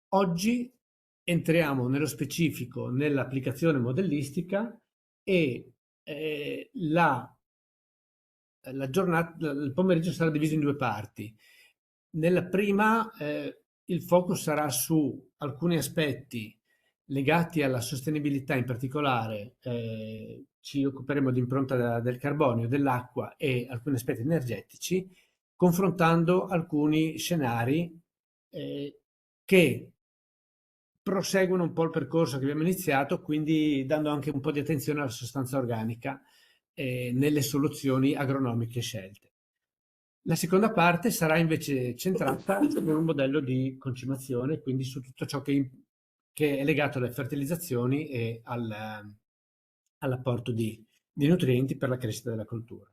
Oggi entriamo nello specifico nell'applicazione modellistica e la giornata, il pomeriggio sarà diviso in due parti. Nella prima, il focus sarà su alcuni aspetti legati alla sostenibilità, in particolare ci occuperemo di impronta del carbonio, dell'acqua e alcuni aspetti energetici, confrontando alcuni scenari che proseguono un po' il percorso che abbiamo iniziato, quindi dando anche un po' di attenzione alla sostanza organica nelle soluzioni agronomiche scelte. La seconda parte sarà invece centrata su un modello di concimazione, quindi su tutto ciò che è legato alle fertilizzazioni e all'apporto di nutrienti per la crescita della coltura.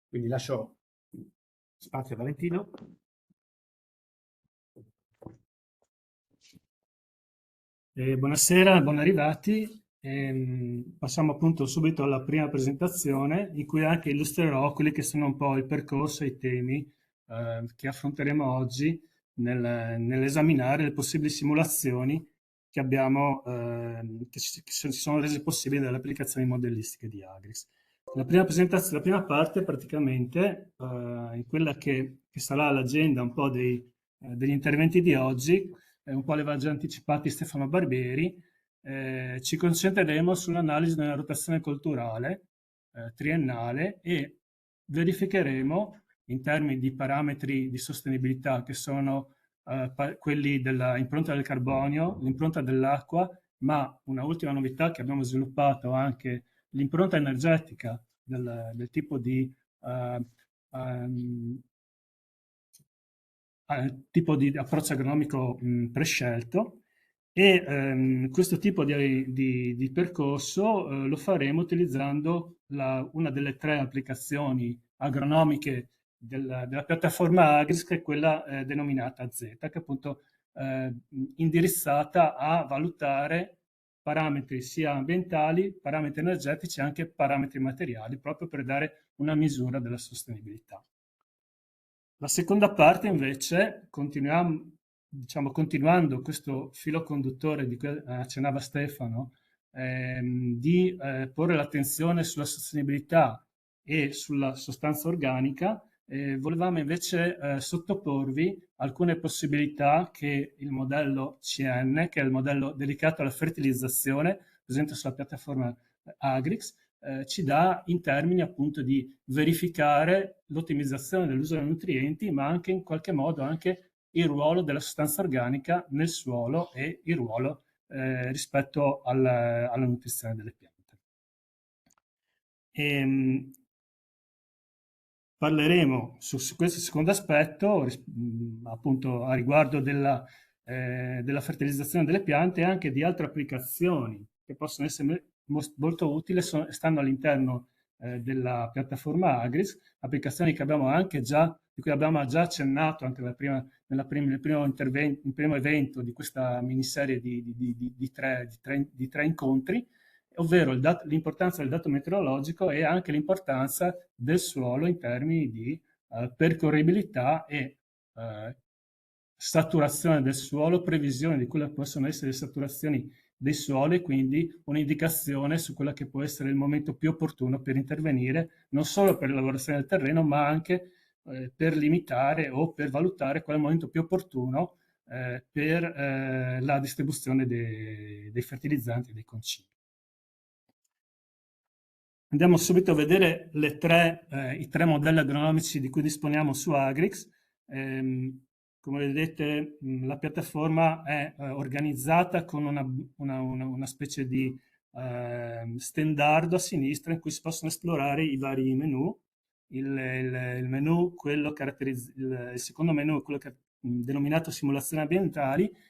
Quindi lascio spazio a Valentino. Buonasera, ben arrivati. Passiamo appunto subito alla prima presentazione, in cui anche illustrerò quelli che sono un po' il percorso e i temi che affronteremo oggi nell'esaminare le possibili simulazioni che abbiamo, che si sono rese possibili dalle applicazioni modellistiche di Agrix. La prima presentazione, la prima parte praticamente, in quella che sarà l'agenda un po' degli interventi di oggi, un po' le aveva già anticipati Stefano Barbieri, ci concentreremo sull'analisi della rotazione culturale triennale e verificheremo in termini di parametri di sostenibilità che sono quelli dell'impronta del carbonio, l'impronta dell'acqua, ma una ultima novità che abbiamo sviluppato anche l'impronta energetica del tipo di eh, ehm, tipo di approccio agronomico prescelto e questo tipo di percorso lo faremo utilizzando una delle tre applicazioni agronomiche della piattaforma Agris, che è quella denominata Z, che è appunto eh, indirizzata a valutare parametri sia ambientali, parametri energetici e anche parametri materiali, proprio per dare una misura della sostenibilità. La seconda parte invece, diciamo, continuando questo filo conduttore di cui accennava Stefano, di porre l'attenzione sulla sostenibilità e sulla sostanza organica, volevamo invece sottoporvi alcune possibilità che il modello CN, che è il modello dedicato alla fertilizzazione, presente sulla piattaforma Agrix, ci dà in termini appunto di verificare l'ottimizzazione dell'uso dei nutrienti, ma anche in qualche modo anche il ruolo della sostanza organica nel suolo e il ruolo rispetto alla nutrizione delle piante. E, parleremo su questo secondo aspetto, appunto a riguardo della fertilizzazione delle piante e anche di altre applicazioni che possono essere molto utili, stanno all'interno della piattaforma Agris, applicazioni che abbiamo anche già, di cui abbiamo già accennato anche nel primo intervento, il primo evento di questa miniserie di tre incontri, ovvero l'importanza del dato meteorologico e anche l'importanza del suolo in termini di percorribilità e saturazione del suolo, previsione di quelle che possono essere le saturazioni dei suoli e quindi un'indicazione su quello che può essere il momento più opportuno per intervenire, non solo per la lavorazione del terreno, ma anche per limitare o per valutare qual è il momento più opportuno per la distribuzione dei fertilizzanti e dei concimi. Andiamo subito a vedere i tre modelli agronomici di cui disponiamo su Agrix. Come vedete, la piattaforma è organizzata con una specie di stendardo a sinistra in cui si possono esplorare i vari menu. Il menu, il secondo menu, quello denominato simulazioni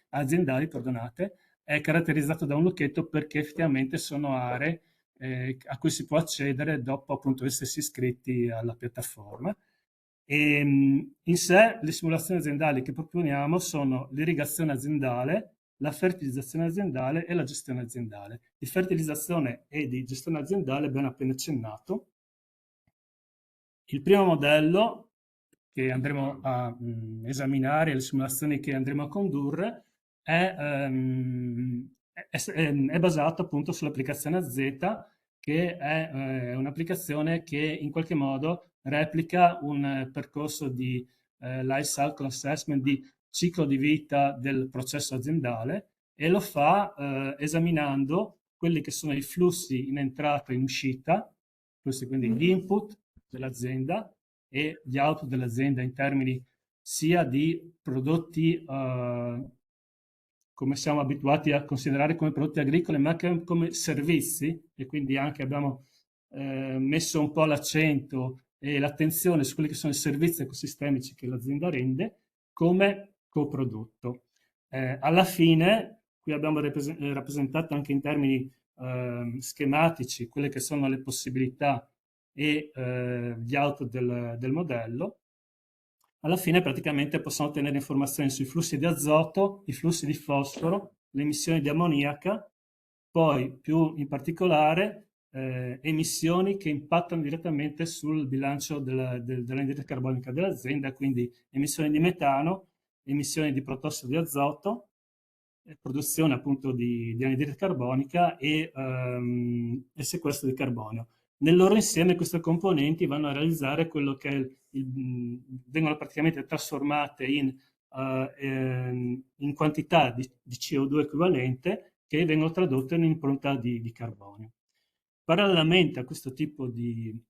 aziendali, perdonate, è caratterizzato da un lucchetto perché effettivamente sono aree a cui si può accedere dopo appunto essersi iscritti alla piattaforma. E, in sé le simulazioni aziendali che proponiamo sono l'irrigazione aziendale, la fertilizzazione aziendale e la gestione aziendale. Di fertilizzazione e di gestione aziendale abbiamo appena accennato. Il primo modello che andremo a esaminare, le simulazioni che andremo a condurre, è basato appunto sull'applicazione AZ, che è un'applicazione che in qualche modo replica un percorso di life cycle assessment, di ciclo di vita del processo aziendale, e lo fa esaminando quelli che sono i flussi in entrata e in uscita, flussi quindi gli input dell'azienda e gli output dell'azienda in termini sia di prodotti come siamo abituati a considerare come prodotti agricoli, ma anche come servizi, e quindi anche abbiamo messo un po' l'accento e l'attenzione su quelli che sono i servizi ecosistemici che l'azienda rende come coprodotto. Alla fine, qui abbiamo rappresentato anche in termini schematici quelle che sono le possibilità e gli output del modello. Alla fine praticamente possiamo ottenere informazioni sui flussi di azoto, i flussi di fosforo, le emissioni di ammoniaca, poi più in particolare emissioni che impattano direttamente sul bilancio dell'anidride carbonica dell'azienda, quindi emissioni di metano, emissioni di protossido di azoto, produzione appunto di anidride carbonica e sequestro di carbonio. Nel loro insieme queste componenti vanno a realizzare quello che è vengono praticamente trasformate in quantità di CO2 equivalente, che vengono tradotte in impronta di carbonio. Parallelamente a questo tipo di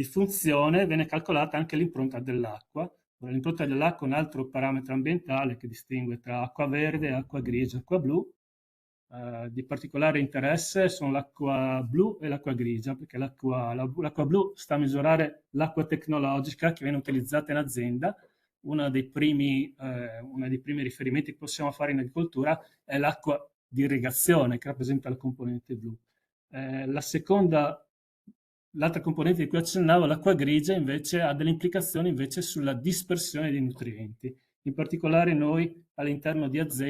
funzione viene calcolata anche l'impronta dell'acqua. L'impronta dell'acqua è un altro parametro ambientale che distingue tra acqua verde, acqua grigia e acqua blu. Di particolare interesse sono l'acqua blu e l'acqua grigia, perché l'acqua blu sta a misurare l'acqua tecnologica che viene utilizzata in azienda. Uno dei primi riferimenti che possiamo fare in agricoltura è l'acqua di irrigazione, che rappresenta la componente blu. L'altra componente di cui accennavo, l'acqua grigia, invece ha delle implicazioni invece sulla dispersione dei nutrienti. In particolare noi all'interno di AZ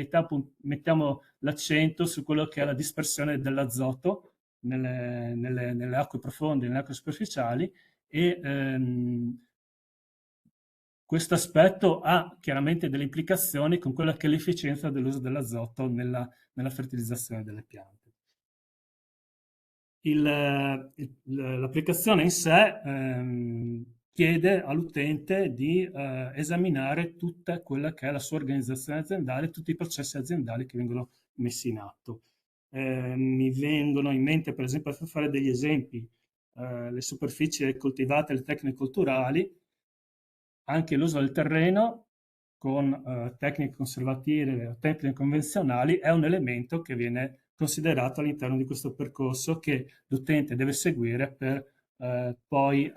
mettiamo l'accento su quello che è la dispersione dell'azoto nelle acque profonde, nelle acque superficiali, e questo aspetto ha chiaramente delle implicazioni con quella che è l'efficienza dell'uso dell'azoto nella fertilizzazione delle piante. L'applicazione in sé chiede all'utente di esaminare tutta quella che è la sua organizzazione aziendale, tutti i processi aziendali che vengono messi in atto. Mi vengono in mente, per esempio, per fare degli esempi, le superfici coltivate, le tecniche culturali, anche l'uso del terreno con tecniche conservative o tecniche convenzionali è un elemento che viene considerato all'interno di questo percorso che l'utente deve seguire per poi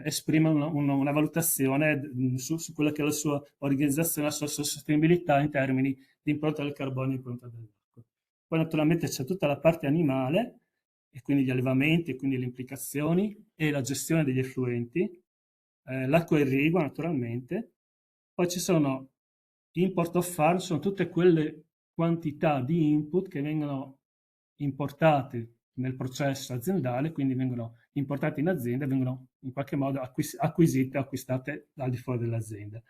esprimere una valutazione su quella che è la sua organizzazione, la sua sostenibilità in termini di impronta del carbonio e impronta dell'acqua. Poi naturalmente c'è tutta la parte animale, e quindi gli allevamenti, e quindi le implicazioni e la gestione degli effluenti, l'acqua irrigua naturalmente. Poi ci sono import of farm, sono tutte quelle quantità di input che vengono importate nel processo aziendale, quindi vengono importate in azienda e vengono in qualche modo acquisite, acquistate al di fuori dell'azienda.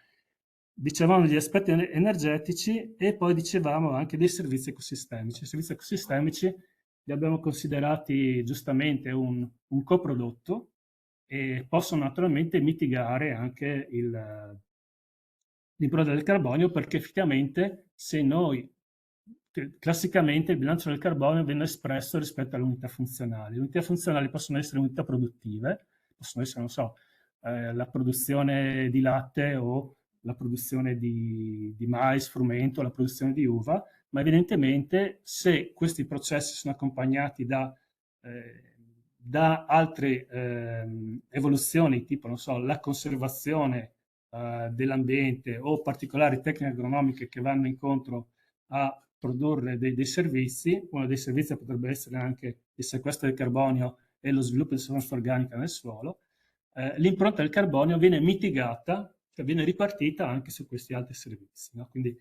Dicevamo degli aspetti energetici e poi dicevamo anche dei servizi ecosistemici. I servizi ecosistemici li abbiamo considerati giustamente un coprodotto e possono naturalmente mitigare anche l'impronta del carbonio, perché effettivamente se noi classicamente il bilancio del carbonio viene espresso rispetto alle unità funzionali. Le unità funzionali possono essere unità produttive, possono essere, non so, la produzione di latte o la produzione di mais, frumento, la produzione di uva, ma evidentemente se questi processi sono accompagnati da altre evoluzioni, tipo, non so, la conservazione dell'ambiente o particolari tecniche agronomiche che vanno incontro a produrre dei servizi. Uno dei servizi potrebbe essere anche il sequestro del carbonio e lo sviluppo di sostanza organica nel suolo. L'impronta del carbonio viene mitigata, cioè viene ripartita anche su questi altri servizi, no? Quindi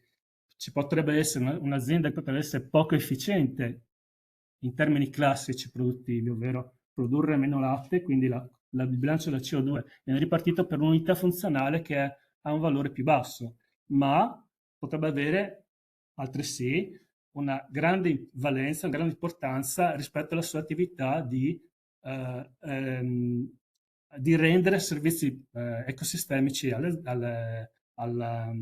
ci potrebbe essere un'azienda che potrebbe essere poco efficiente in termini classici produttivi, ovvero produrre meno latte, quindi il bilancio della CO2 viene ripartito per un'unità funzionale che ha un valore più basso, ma potrebbe avere altresì una grande valenza, una grande importanza rispetto alla sua attività eh, ehm, di rendere servizi ecosistemici alla, alla,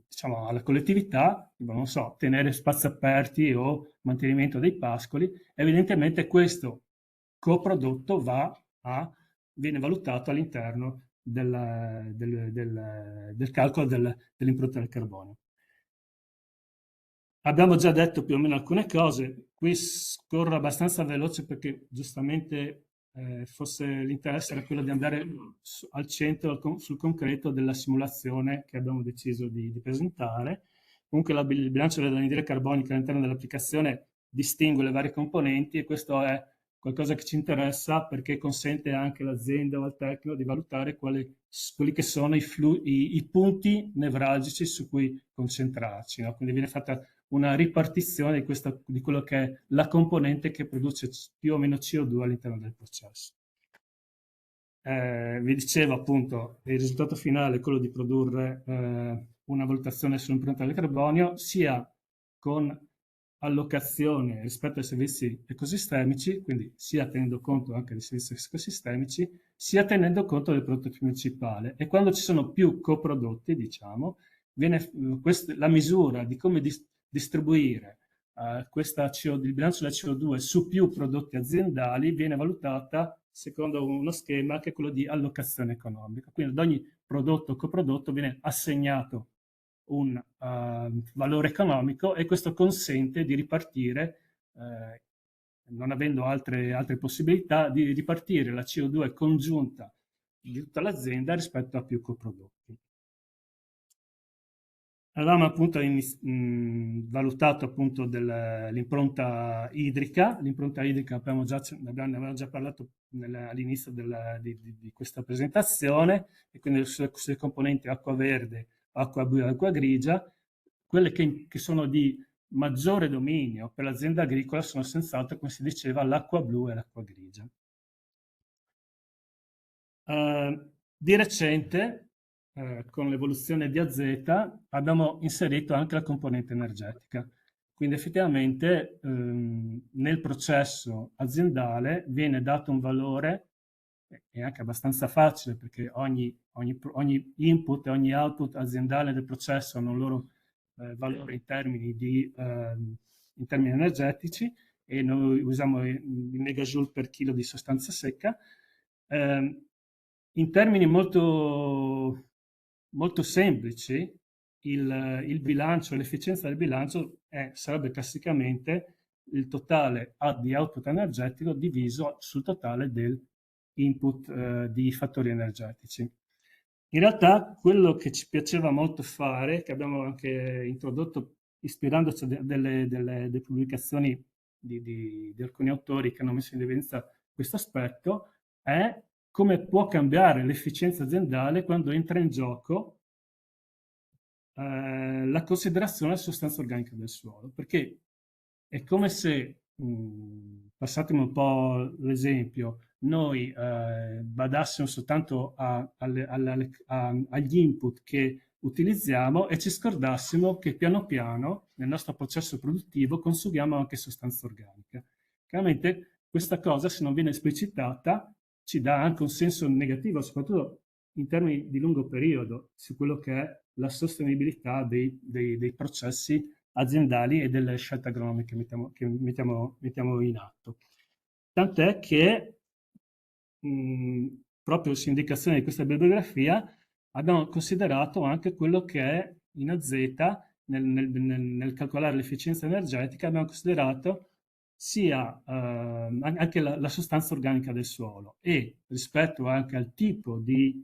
diciamo, alla collettività, tipo, non so, tenere spazi aperti o mantenimento dei pascoli. Evidentemente questo coprodotto viene valutato all'interno del calcolo dell'impronta del carbonio. Abbiamo già detto più o meno alcune cose, qui scorro abbastanza veloce perché giustamente forse l'interesse era quello di andare al centro, sul concreto della simulazione che abbiamo deciso di presentare. Comunque il bilancio dell'anidride carbonica all'interno dell'applicazione distingue le varie componenti e questo è qualcosa che ci interessa perché consente anche all'azienda o al tecnico di valutare quelli che sono i punti nevralgici su cui concentrarci, no? Quindi viene fatta una ripartizione di quello che è la componente che produce più o meno CO2 all'interno del processo. Vi dicevo appunto, il risultato finale è quello di produrre una valutazione sull'impronta del carbonio, sia con allocazione rispetto ai servizi ecosistemici, quindi sia tenendo conto anche dei servizi ecosistemici, sia tenendo conto del prodotto principale. E quando ci sono più coprodotti, diciamo, viene la misura di come distribuire il bilancio della CO2 su più prodotti aziendali viene valutata secondo uno schema che è quello di allocazione economica. Quindi ad ogni prodotto o coprodotto viene assegnato un valore economico e questo consente di ripartire, non avendo altre possibilità, di ripartire la CO2 congiunta di tutta l'azienda rispetto a più coprodotti. Avevamo appunto valutato appunto l'impronta idrica. L'impronta idrica ne abbiamo già parlato all'inizio di questa presentazione, e quindi sulle componenti acqua verde, acqua blu e acqua grigia. Quelle che sono di maggiore dominio per l'azienda agricola sono senz'altro, come si diceva, l'acqua blu e l'acqua grigia. Di recente, con l'evoluzione di AZ, abbiamo inserito anche la componente energetica. Quindi effettivamente nel processo aziendale viene dato un valore, è anche abbastanza facile perché ogni input e ogni output aziendale del processo hanno un loro valore in termini energetici, e noi usiamo il megajoule per chilo di sostanza secca. In termini molto semplici, il bilancio, l'efficienza del bilancio sarebbe classicamente il totale di output energetico diviso sul totale del input di fattori energetici. In realtà quello che ci piaceva molto fare, che abbiamo anche introdotto ispirandoci a delle pubblicazioni di alcuni autori che hanno messo in evidenza questo aspetto, è come può cambiare l'efficienza aziendale quando entra in gioco la considerazione della sostanza organica del suolo, perché è come se, passatemi un po' l'esempio, noi badassimo soltanto agli input che utilizziamo e ci scordassimo che piano piano nel nostro processo produttivo consumiamo anche sostanza organica. Chiaramente questa cosa, se non viene esplicitata, ci dà anche un senso negativo, soprattutto in termini di lungo periodo, su quello che è la sostenibilità dei processi aziendali e delle scelte agronomiche che mettiamo in atto. Tant'è che proprio su indicazione di questa bibliografia abbiamo considerato anche quello che è in AZ nel calcolare l'efficienza energetica, abbiamo considerato sia anche la sostanza organica del suolo, e rispetto anche al tipo di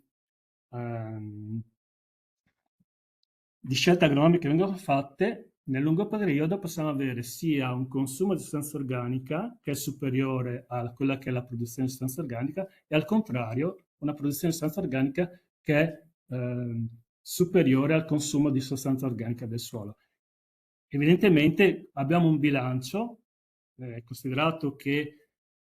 scelte agronomiche che vengono fatte, nel lungo periodo possiamo avere sia un consumo di sostanza organica che è superiore a quella che è la produzione di sostanza organica, e al contrario una produzione di sostanza organica che è superiore al consumo di sostanza organica del suolo. Evidentemente abbiamo un bilancio, considerato che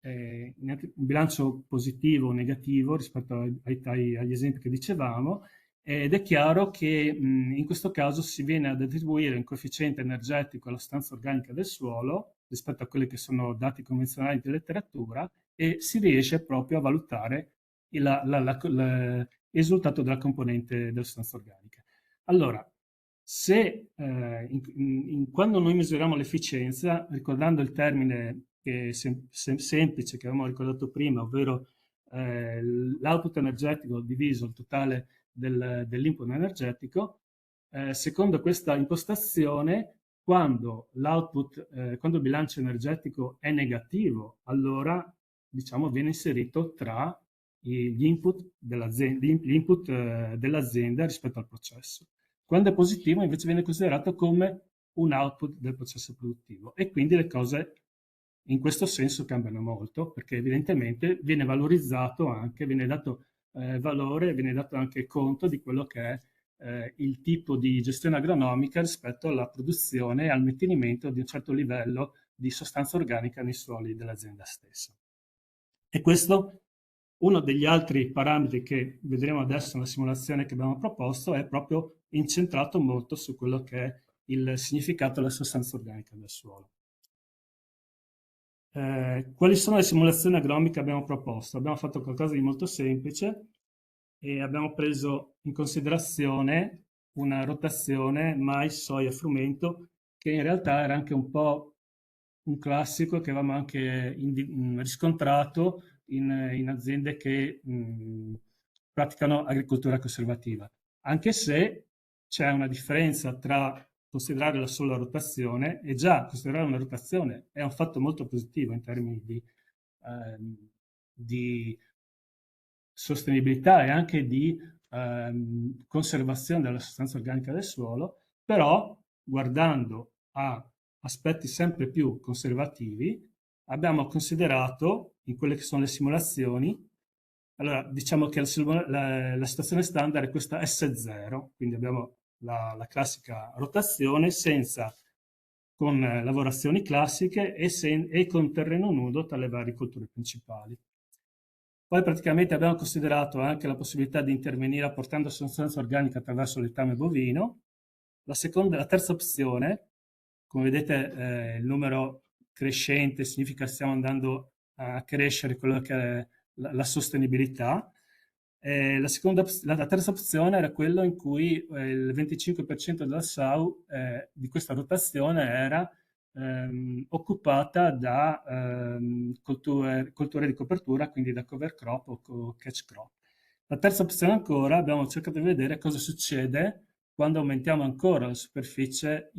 un bilancio positivo o negativo rispetto agli esempi che dicevamo, ed è chiaro che in questo caso si viene ad attribuire un coefficiente energetico alla sostanza organica del suolo rispetto a quelli che sono dati convenzionali di letteratura e si riesce proprio a valutare il risultato della componente della sostanza organica. Allora, se quando noi misuriamo l'efficienza, ricordando il termine che semplice che avevamo ricordato prima, ovvero l'output energetico diviso il totale dell'input energetico, secondo questa impostazione, quando il bilancio energetico è negativo, allora diciamo viene inserito tra gli input dell'azienda rispetto al processo. Quando è positivo invece viene considerato come un output del processo produttivo e quindi le cose in questo senso cambiano molto perché evidentemente viene valorizzato anche, viene dato valore, viene dato anche conto di quello che è il tipo di gestione agronomica rispetto alla produzione e al mantenimento di un certo livello di sostanza organica nei suoli dell'azienda stessa. E questo, uno degli altri parametri che vedremo adesso nella simulazione che abbiamo proposto, è proprio incentrato molto su quello che è il significato della sostanza organica del suolo. Quali sono le simulazioni agronomiche che abbiamo proposto? Abbiamo fatto qualcosa di molto semplice e abbiamo preso in considerazione una rotazione mais, soia, frumento, che in realtà era anche un po' un classico che avevamo anche riscontrato in aziende che praticano agricoltura conservativa, anche se c'è una differenza tra considerare la sola rotazione e già considerare una rotazione è un fatto molto positivo in termini di sostenibilità e anche di conservazione della sostanza organica del suolo, però guardando a aspetti sempre più conservativi abbiamo considerato in quelle che sono le simulazioni, allora diciamo che la situazione standard è questa S0, quindi abbiamo la classica rotazione senza con lavorazioni classiche e con terreno nudo tra le varie colture principali. Poi praticamente abbiamo considerato anche la possibilità di intervenire apportando sostanza organica attraverso il letame bovino. La terza opzione, come vedete il numero crescente significa che stiamo andando a crescere quello che è la sostenibilità. La terza opzione era quella in cui il 25% della SAU di questa rotazione era occupata da colture di copertura, quindi da cover crop o catch crop. La terza opzione ancora abbiamo cercato di vedere cosa succede quando aumentiamo ancora la superficie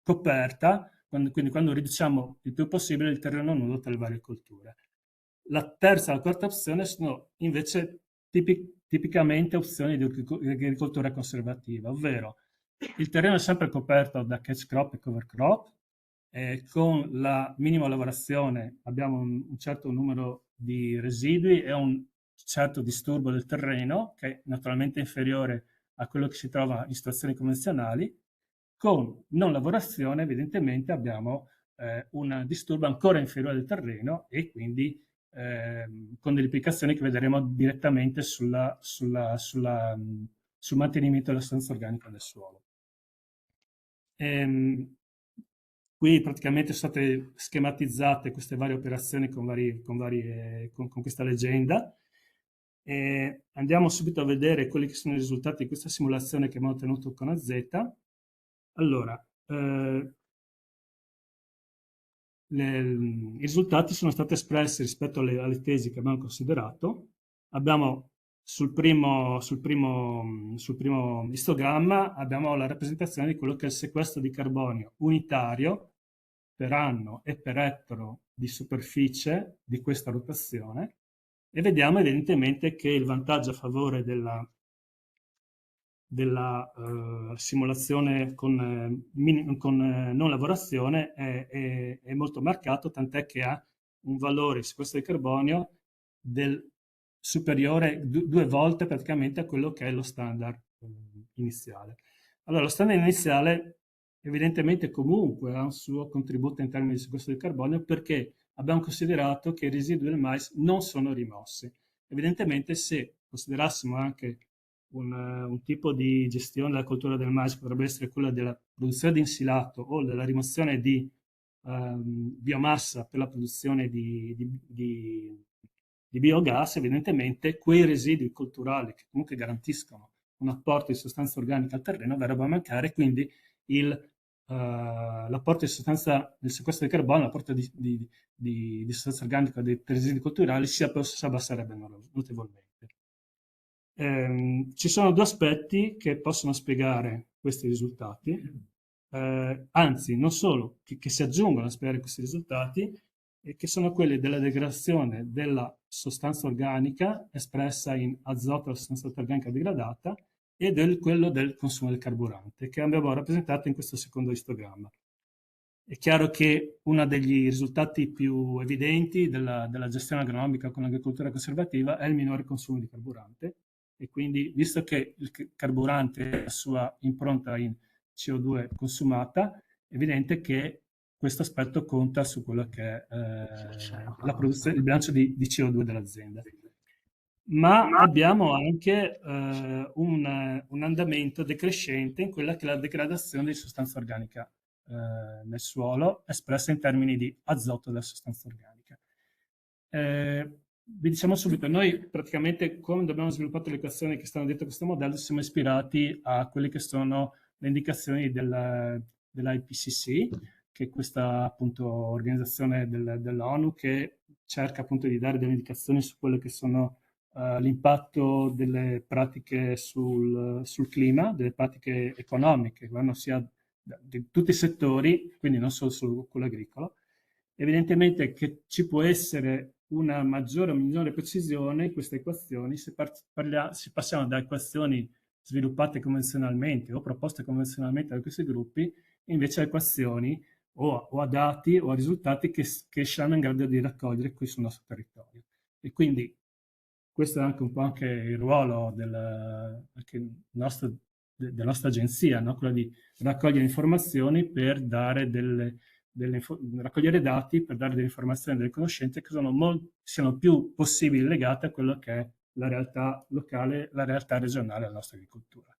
coperta, quindi quando riduciamo il più possibile il terreno nudo tra le varie colture. La terza e la quarta opzione sono invece tipicamente opzioni di agricoltura conservativa, ovvero il terreno è sempre coperto da catch crop e cover crop, con la minima lavorazione abbiamo un certo numero di residui e un certo disturbo del terreno che è naturalmente inferiore a quello che si trova in situazioni convenzionali. Con non lavorazione evidentemente abbiamo un disturbo ancora inferiore del terreno e quindi con delle implicazioni che vedremo direttamente sul mantenimento della sostanza organica del suolo. Qui praticamente sono state schematizzate queste varie operazioni con questa legenda. Andiamo subito a vedere quelli che sono i risultati di questa simulazione che abbiamo ottenuto con AZ. Allora, i risultati sono stati espressi rispetto alle tesi che abbiamo considerato. Abbiamo sul primo istogramma abbiamo la rappresentazione di quello che è il sequestro di carbonio unitario per anno e per ettaro di superficie di questa rotazione e vediamo evidentemente che il vantaggio a favore della simulazione con non lavorazione è molto marcato, tant'è che ha un valore di sequestro di carbonio superiore due volte praticamente a quello che è lo standard iniziale. Allora, lo standard iniziale evidentemente comunque ha un suo contributo in termini di sequestro di carbonio perché abbiamo considerato che i residui del mais non sono rimossi. Evidentemente se considerassimo anche un tipo di gestione della coltura del mais potrebbe essere quella della produzione di insilato o della rimozione di biomassa per la produzione di biogas, evidentemente quei residui culturali che comunque garantiscono un apporto di sostanza organica al terreno verrebbe a mancare, quindi l'apporto di sostanza del sequestro di carbonio, l'apporto di sostanza organica dei residui culturali si abbasserebbe notevolmente. Ci sono due aspetti che possono spiegare questi risultati, anzi, non solo, che si aggiungono a spiegare questi risultati, e che sono quelli della degradazione della sostanza organica espressa in azoto, la sostanza organica degradata, e quello del consumo del carburante, che abbiamo rappresentato in questo secondo istogramma. È chiaro che uno degli risultati più evidenti della gestione agronomica con l'agricoltura conservativa è il minore consumo di carburante, e quindi, visto che il carburante ha la sua impronta in CO2 consumata, è evidente che questo aspetto conta su quello che è la produzione, il bilancio di CO2 dell'azienda. Ma abbiamo anche un andamento decrescente in quella che è la degradazione di sostanza organica nel suolo, espressa in termini di azoto della sostanza organica. Vi diciamo subito, noi praticamente quando abbiamo sviluppato le equazioni che stanno dietro questo modello ci siamo ispirati a quelle che sono le indicazioni dell'IPCC, che è questa appunto organizzazione dell'ONU che cerca appunto di dare delle indicazioni su quelle che sono l'impatto delle pratiche sul clima, delle pratiche economiche, che vanno sia di tutti i settori, quindi non solo su quello agricolo. Evidentemente che ci può essere una maggiore o minore precisione in queste equazioni se passiamo da equazioni sviluppate convenzionalmente o proposte convenzionalmente da questi gruppi, invece a equazioni o a dati o a risultati che siamo in grado di raccogliere qui sul nostro territorio. E quindi questo è anche un po' anche il ruolo della nostra agenzia, no? Quello di raccogliere informazioni per dare raccogliere dati per dare delle informazioni, delle conoscenze che siano più possibili legate a quello che è la realtà locale, la realtà regionale della nostra agricoltura.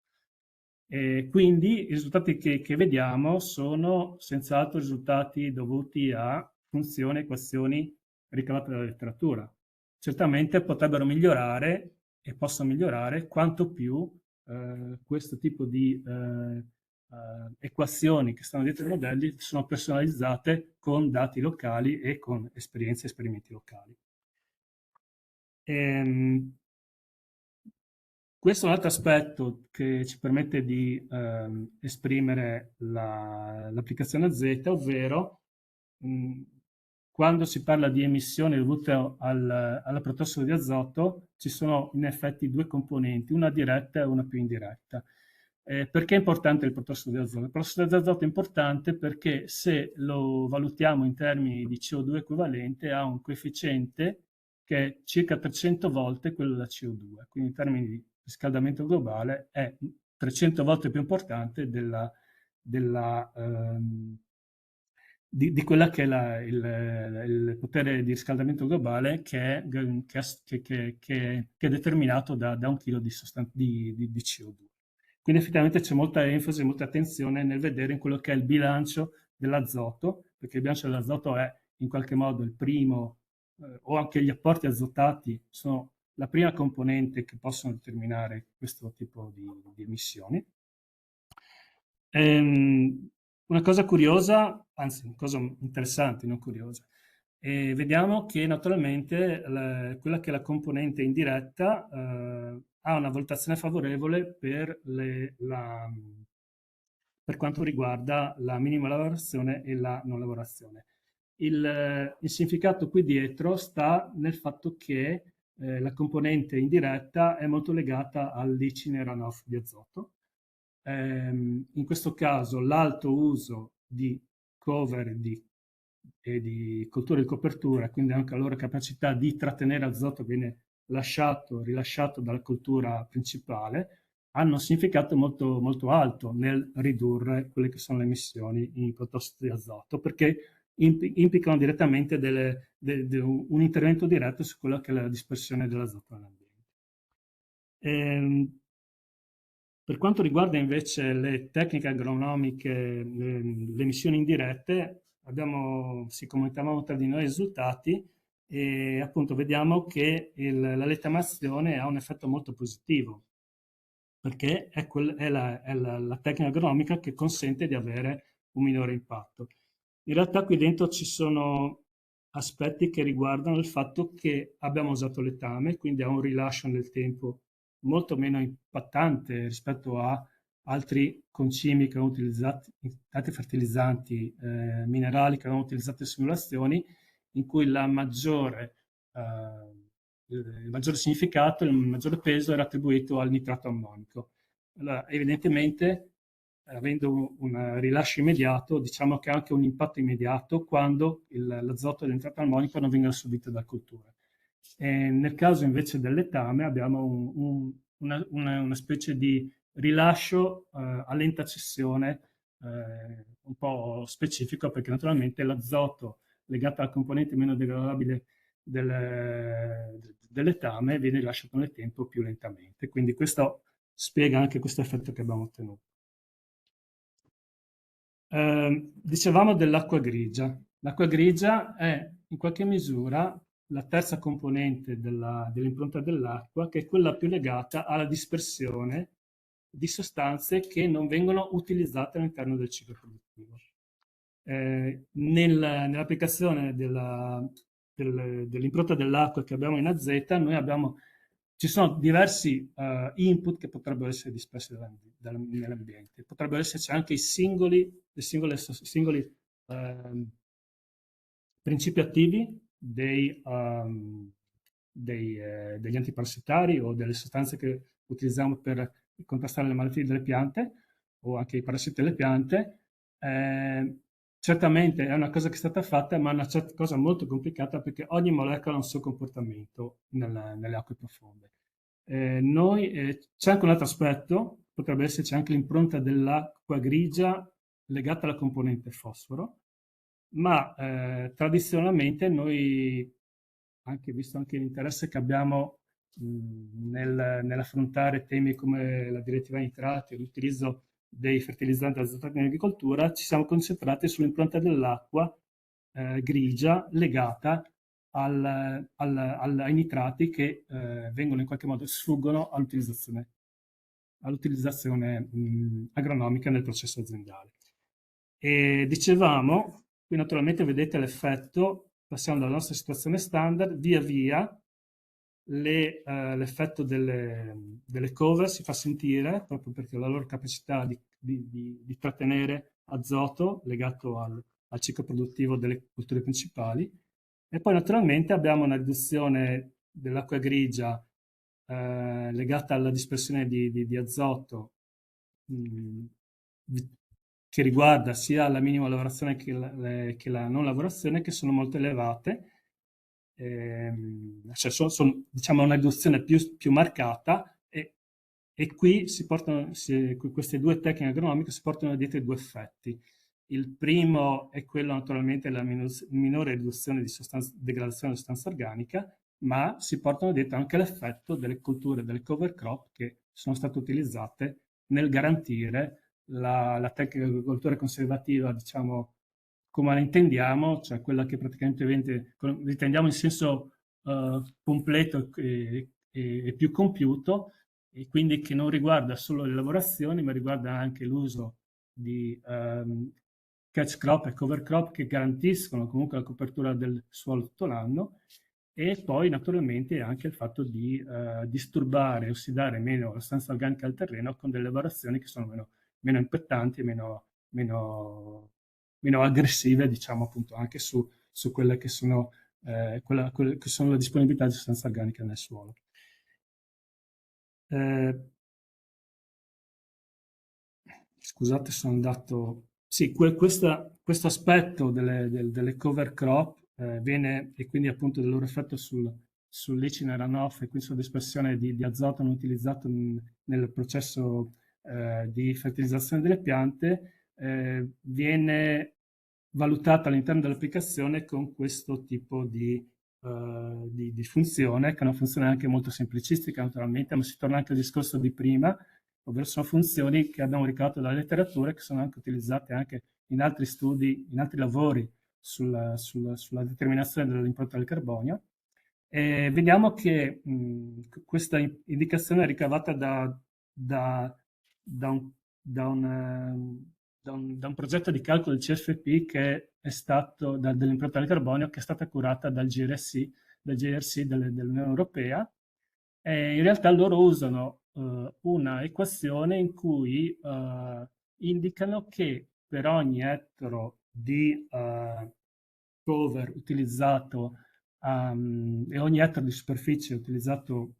E quindi i risultati che vediamo sono senz'altro risultati dovuti a funzioni, equazioni ricavate dalla letteratura. Certamente potrebbero migliorare e possono migliorare quanto più questo tipo di equazioni che stanno dietro i modelli sono personalizzate con dati locali e con esperienze e esperimenti locali. Questo è un altro aspetto che ci permette di esprimere l'applicazione Z, ovvero quando si parla di emissioni dovute alla protossido di azoto, ci sono in effetti due componenti, una diretta e una più indiretta. Perché è importante il protossido di azoto? Il protossido di azoto è importante perché se lo valutiamo in termini di CO2 equivalente ha un coefficiente che è circa 300 volte quello della CO2, quindi in termini di riscaldamento globale è 300 volte più importante di quella che è il potere di riscaldamento globale che è determinato da un chilo di CO2. Quindi effettivamente c'è molta enfasi, molta attenzione nel vedere in quello che è il bilancio dell'azoto, perché il bilancio dell'azoto è in qualche modo il primo, o anche gli apporti azotati sono la prima componente che possono determinare questo tipo di emissioni. Una cosa curiosa, anzi una cosa interessante, non curiosa, vediamo che naturalmente quella che è la componente indiretta ha una valutazione favorevole per quanto riguarda la minima lavorazione e la non lavorazione. Il significato qui dietro sta nel fatto che la componente indiretta è molto legata all'icine runoff di azoto. In questo caso l'alto uso di cover e di colture di copertura, quindi anche la loro capacità di trattenere azoto viene rilasciato dalla coltura principale, hanno un significato molto, molto alto nel ridurre quelle che sono le emissioni in protossido di azoto, perché implicano direttamente un intervento diretto su quella che è la dispersione dell'azoto nell'ambiente. Per quanto riguarda invece le tecniche agronomiche, le emissioni indirette, si comunicavamo tra di noi i risultati e appunto vediamo che la lettamazione ha un effetto molto positivo, perché è la tecnica agronomica che consente di avere un minore impatto. In realtà qui dentro ci sono aspetti che riguardano il fatto che abbiamo usato letame, quindi ha un rilascio nel tempo molto meno impattante rispetto a altri concimi che hanno utilizzato, altri fertilizzanti minerali che hanno utilizzato in simulazioni, in cui il maggiore significato, il maggiore peso era attribuito al nitrato ammonico. Allora, evidentemente, avendo un rilascio immediato, diciamo che ha anche un impatto immediato quando l'azoto e il nitrato ammonico non vengono subiti dalla coltura. E nel caso invece del letame abbiamo una specie di rilascio a lenta cessione un po' specifico, perché naturalmente l'azoto legato alla componente meno degradabile del letame viene rilasciato nel tempo più lentamente. Quindi questo spiega anche questo effetto che abbiamo ottenuto. Dicevamo dell'acqua grigia. L'acqua grigia è in qualche misura la terza componente dell'impronta dell'acqua, che è quella più legata alla dispersione di sostanze che non vengono utilizzate all'interno del ciclo produttivo. Nell'applicazione dell'impronta dell'acqua che abbiamo in AZ, ci sono diversi input che potrebbero essere dispersi nell'ambiente. Potrebbero esserci anche i singoli principi attivi degli antiparassitari o delle sostanze che utilizziamo per contrastare le malattie delle piante o anche i parassiti delle piante. Certamente è una cosa che è stata fatta, ma è una cosa molto complicata perché ogni molecola ha un suo comportamento nelle acque profonde. C'è anche un altro aspetto, potrebbe esserci anche l'impronta dell'acqua grigia legata alla componente fosforo, ma tradizionalmente noi, anche visto anche l'interesse che abbiamo nell'affrontare temi come la direttiva nitrati, l'utilizzo dei fertilizzanti azotati in agricoltura, ci siamo concentrati sull'impronta dell'acqua grigia legata ai nitrati che vengono in qualche modo sfuggono all'utilizzazione agronomica nel processo aziendale. E dicevamo, qui naturalmente vedete l'effetto, passiamo dalla nostra situazione standard, via via l'effetto delle cover si fa sentire proprio perché la loro capacità di trattenere azoto legato al ciclo produttivo delle culture principali. E poi naturalmente abbiamo una riduzione dell'acqua grigia legata alla dispersione di azoto che riguarda sia la minima lavorazione che la non lavorazione, che sono molto elevate. Cioè sono, diciamo, una riduzione più marcata e qui queste due tecniche agronomiche si portano dietro i due effetti. Il primo è quello naturalmente della minore riduzione di degradazione di sostanza organica, ma si portano dietro anche l'effetto delle culture, delle cover crop che sono state utilizzate nel garantire la tecnica di agricoltura conservativa, diciamo, come la intendiamo, cioè quella che praticamente intendiamo in senso completo e più compiuto, e quindi che non riguarda solo le lavorazioni, ma riguarda anche l'uso di catch crop e cover crop che garantiscono comunque la copertura del suolo tutto l'anno, e poi naturalmente anche il fatto di disturbare, ossidare meno la sostanza organica del terreno con delle lavorazioni che sono meno impattanti e meno aggressive, diciamo appunto anche su quelle che sono, che sono la disponibilità di sostanza organica nel suolo. Scusate, sono andato. Sì, questo aspetto delle cover crop viene, e quindi appunto del loro effetto sul leaching runoff e quindi sulla dispersione di azoto non utilizzato nel processo di fertilizzazione delle piante, viene valutata all'interno dell'applicazione con questo tipo di funzione, che è una funzione anche molto semplicistica naturalmente, ma si torna anche al discorso di prima, ovvero sono funzioni che abbiamo ricavato dalla letteratura e che sono anche utilizzate anche in altri studi, in altri lavori sulla determinazione dell'impronta del carbonio. E vediamo che questa indicazione è ricavata da, da un, da un, da un progetto di calcolo del CFP che è stato dell'impronta del carbonio, che è stata curata dal GRC dell'Unione Europea. E in realtà loro usano una equazione in cui indicano che per ogni ettaro di cover utilizzato e ogni ettaro di superficie utilizzato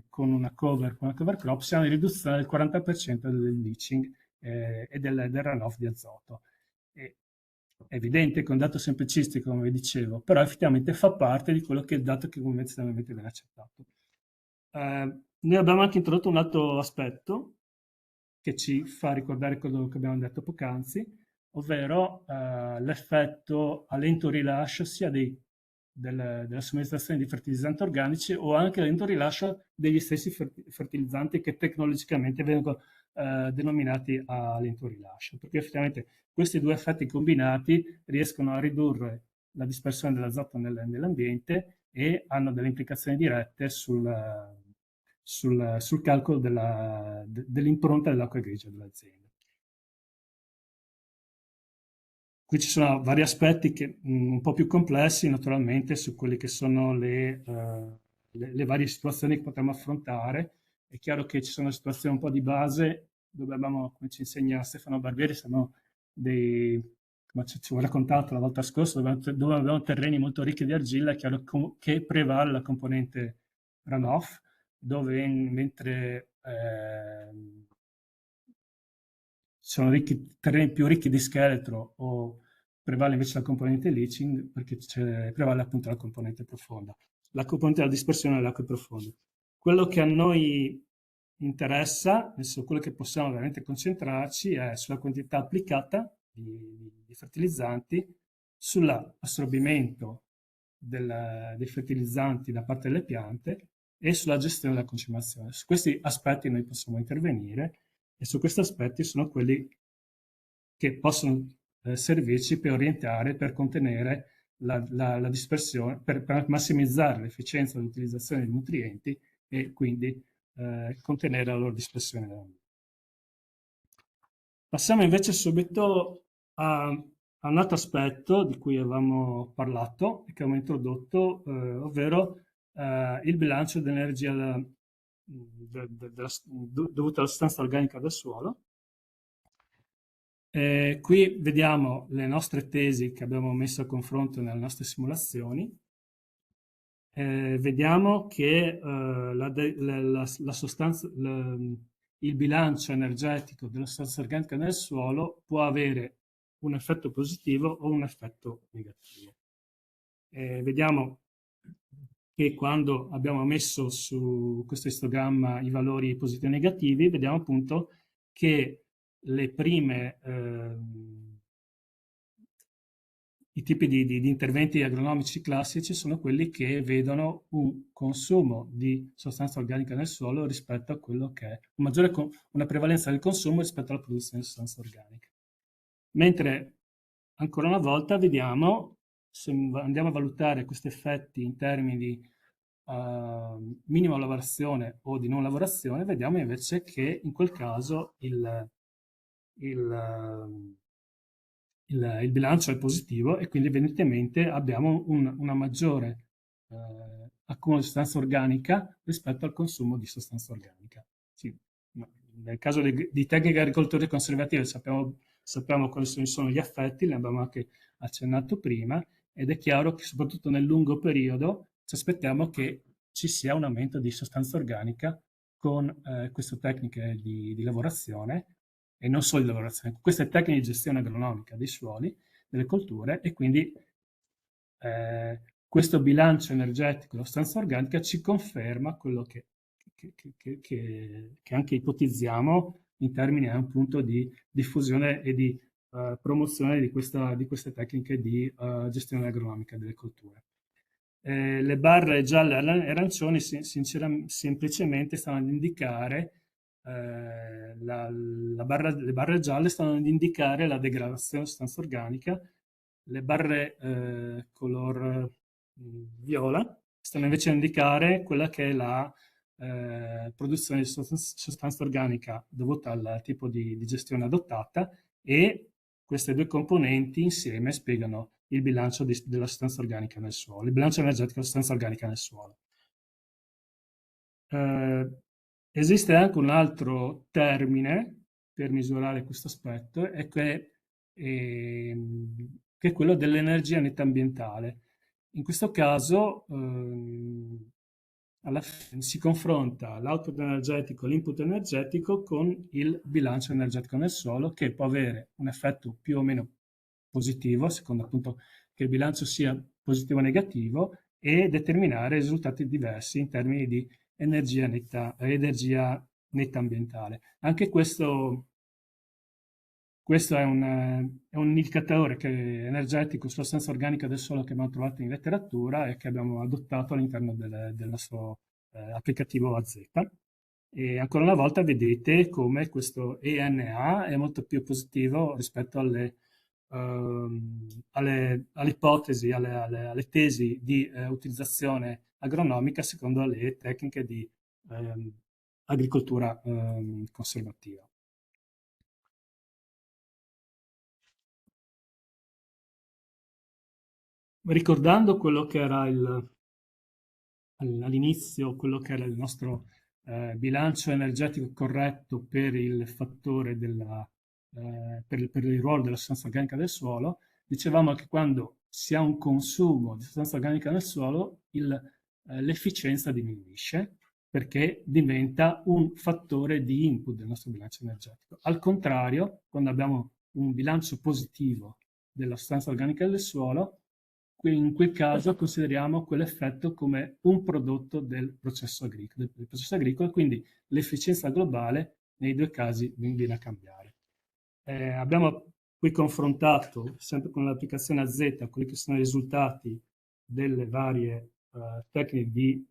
con una cover crop si ha una riduzione del 40% del leaching e del runoff di azoto. È evidente che è un dato semplicistico, come vi dicevo, però effettivamente fa parte di quello che è il dato che convenzionalmente viene accettato. Noi abbiamo anche introdotto un altro aspetto che ci fa ricordare quello che abbiamo detto poc'anzi, ovvero l'effetto a lento rilascio sia della somministrazione di fertilizzanti organici o anche a lento rilascio degli stessi fertilizzanti che tecnologicamente vengono denominati a lento rilascio, perché effettivamente questi due effetti combinati riescono a ridurre la dispersione dell'azoto nell'ambiente e hanno delle implicazioni dirette sul calcolo dell'impronta dell'acqua grigia dell'azienda. Qui ci sono vari aspetti un po' più complessi, naturalmente, su quelle che sono le varie situazioni che potremmo affrontare. È chiaro che ci sono situazioni un po' di base dove abbiamo, come ci insegna Stefano Barbieri, siamo come ci ho raccontato la volta scorsa, dove abbiamo terreni molto ricchi di argilla. È chiaro che prevale la componente runoff, dove mentre sono terreni più ricchi di scheletro o prevale invece la componente leaching, perché prevale appunto la componente profonda, la componente della dispersione delle acque profonde. Quello che a noi interessa, adesso quello che possiamo veramente concentrarci è sulla quantità applicata di fertilizzanti, sull'assorbimento dei fertilizzanti da parte delle piante e sulla gestione della concimazione. Su questi aspetti noi possiamo intervenire e su questi aspetti sono quelli che possono servirci per orientare, per contenere la dispersione, per massimizzare l'efficienza dell'utilizzazione dei nutrienti e quindi contenere la loro dispersione nell'ambiente. Passiamo invece subito a un altro aspetto di cui avevamo parlato e che abbiamo introdotto, ovvero il bilancio dell'energia dovuta alla sostanza organica del suolo. Qui vediamo le nostre tesi che abbiamo messo a confronto nelle nostre simulazioni. Vediamo che la sostanza, il bilancio energetico della sostanza organica nel suolo può avere un effetto positivo o un effetto negativo. Vediamo che quando abbiamo messo su questo istogramma i valori positivi e negativi, vediamo appunto che i tipi di interventi agronomici classici sono quelli che vedono un consumo di sostanza organica nel suolo rispetto a quello che è una prevalenza del consumo rispetto alla produzione di sostanza organica. Mentre ancora una volta vediamo, se andiamo a valutare questi effetti in termini di minima lavorazione o di non lavorazione, vediamo invece che in quel caso il bilancio è positivo e quindi evidentemente abbiamo una maggiore accumulo di sostanza organica rispetto al consumo di sostanza organica. Sì, nel caso di tecniche agricolture conservative sappiamo quali sono gli effetti, li abbiamo anche accennato prima, ed è chiaro che soprattutto nel lungo periodo ci aspettiamo che ci sia un aumento di sostanza organica con queste tecniche di lavorazione e non solo di lavorazione, queste tecniche di gestione agronomica dei suoli, delle colture, e quindi questo bilancio energetico della sostanza organica ci conferma quello che anche ipotizziamo in termini appunto di diffusione e di promozione di queste tecniche di gestione agronomica delle colture. Le barre gialle e arancioni semplicemente stanno ad indicare le barre gialle stanno ad indicare la degradazione di sostanza organica, le barre color viola stanno invece a indicare quella che è la produzione di sostanza organica dovuta al tipo di gestione adottata, e queste due componenti insieme spiegano il bilancio della sostanza organica nel suolo, il bilancio energetico della sostanza organica nel suolo. Esiste anche un altro termine per misurare questo aspetto, che è quello dell'energia netta ambientale. In questo caso alla fine si confronta l'output energetico, l'input energetico con il bilancio energetico nel suolo, che può avere un effetto più o meno positivo, a seconda appunto che il bilancio sia positivo o negativo, e determinare risultati diversi in termini di energia netta ambientale. Anche questo è un indicatore energetico sulla sostanza organica del suolo che abbiamo trovato in letteratura e che abbiamo adottato all'interno del nostro applicativo AZ. E ancora una volta vedete come questo ENA è molto più positivo rispetto alle ipotesi, alle tesi di utilizzazione agronomica secondo le tecniche di agricoltura conservativa. Ricordando quello che era all'inizio, quello che era il nostro bilancio energetico corretto per il fattore per il ruolo della sostanza organica del suolo, dicevamo che quando si ha un consumo di sostanza organica nel suolo, l'efficienza diminuisce perché diventa un fattore di input del nostro bilancio energetico. Al contrario, quando abbiamo un bilancio positivo della sostanza organica del suolo, in quel caso consideriamo quell'effetto come un prodotto del processo agricolo, quindi l'efficienza globale nei due casi viene a cambiare. Abbiamo qui confrontato, sempre con l'applicazione AZ, quelli che sono i risultati delle varie tecniche di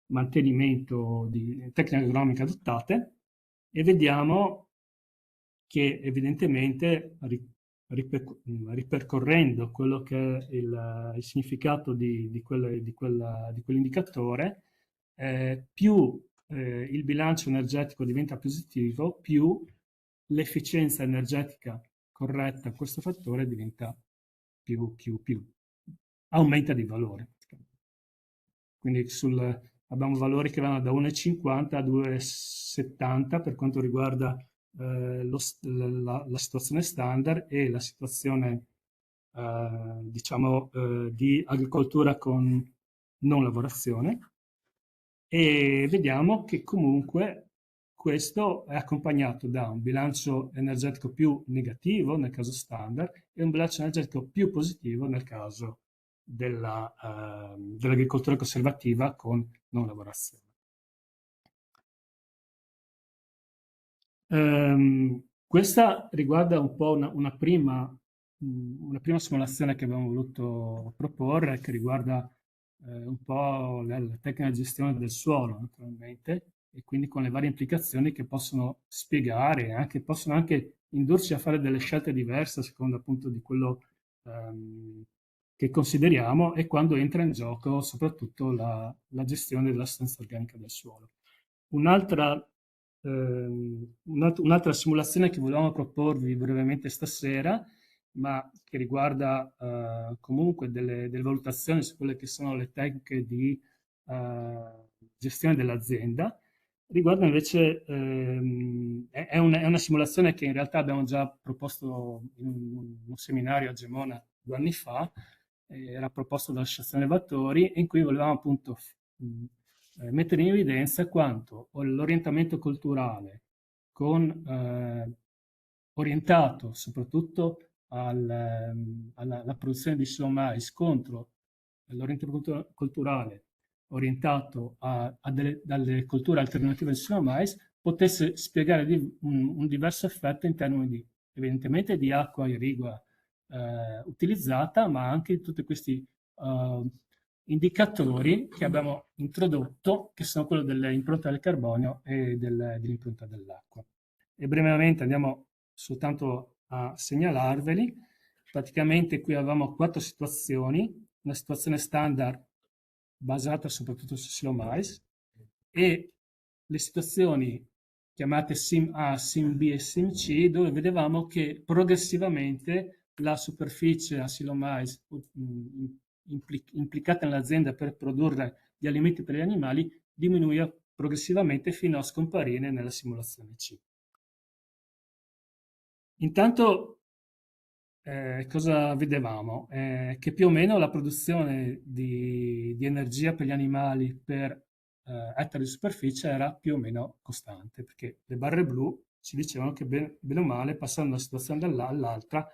mantenimento di tecniche agronomiche adottate, e vediamo che evidentemente ripercorrendo quello che è il significato di quell'indicatore, più il bilancio energetico diventa positivo, più l'efficienza energetica corretta a questo fattore diventa aumenta di valore. Quindi abbiamo valori che vanno da 1,50 a 2,70 per quanto riguarda la situazione standard e la situazione diciamo di agricoltura con non lavorazione, e vediamo che comunque questo è accompagnato da un bilancio energetico più negativo nel caso standard e un bilancio energetico più positivo nel caso dell'agricoltura conservativa con non lavorazione. Questa riguarda un po' una prima simulazione che abbiamo voluto proporre, che riguarda un po' la tecnica di gestione del suolo, naturalmente, e quindi con le varie implicazioni che possono spiegare, possono anche indurci a fare delle scelte diverse a seconda appunto di quello che consideriamo, e quando entra in gioco soprattutto la gestione della sostanza organica del suolo. Un'altra simulazione che volevamo proporvi brevemente stasera, ma che riguarda comunque delle valutazioni su quelle che sono le tecniche di gestione dell'azienda, riguarda invece, è una simulazione che in realtà abbiamo già proposto in un seminario a Gemona 2 anni fa, era proposto dall'Associazione Levatori, in cui volevamo appunto mettere in evidenza quanto l'orientamento culturale orientato soprattutto alla produzione di slow mais contro l'orientamento culturale orientato dalle colture alternative al slow mais potesse spiegare un diverso effetto in termini evidentemente di acqua irrigua utilizzata, ma anche di tutti questi indicatori che abbiamo introdotto, che sono quello dell'impronta del carbonio e dell'impronta dell'acqua. E brevemente andiamo soltanto a segnalarveli. Praticamente qui avevamo 4 situazioni, una situazione standard basata soprattutto su silo mais e le situazioni chiamate Sim A, Sim B e Sim C, dove vedevamo che progressivamente la superficie a silo mais implicata nell'azienda per produrre gli alimenti per gli animali diminuiva progressivamente fino a scomparire nella simulazione C. Intanto cosa vedevamo? Che più o meno la produzione di energia per gli animali per ettaro di superficie era più o meno costante, perché le barre blu ci dicevano che bene o male, passando da una situazione all'altra,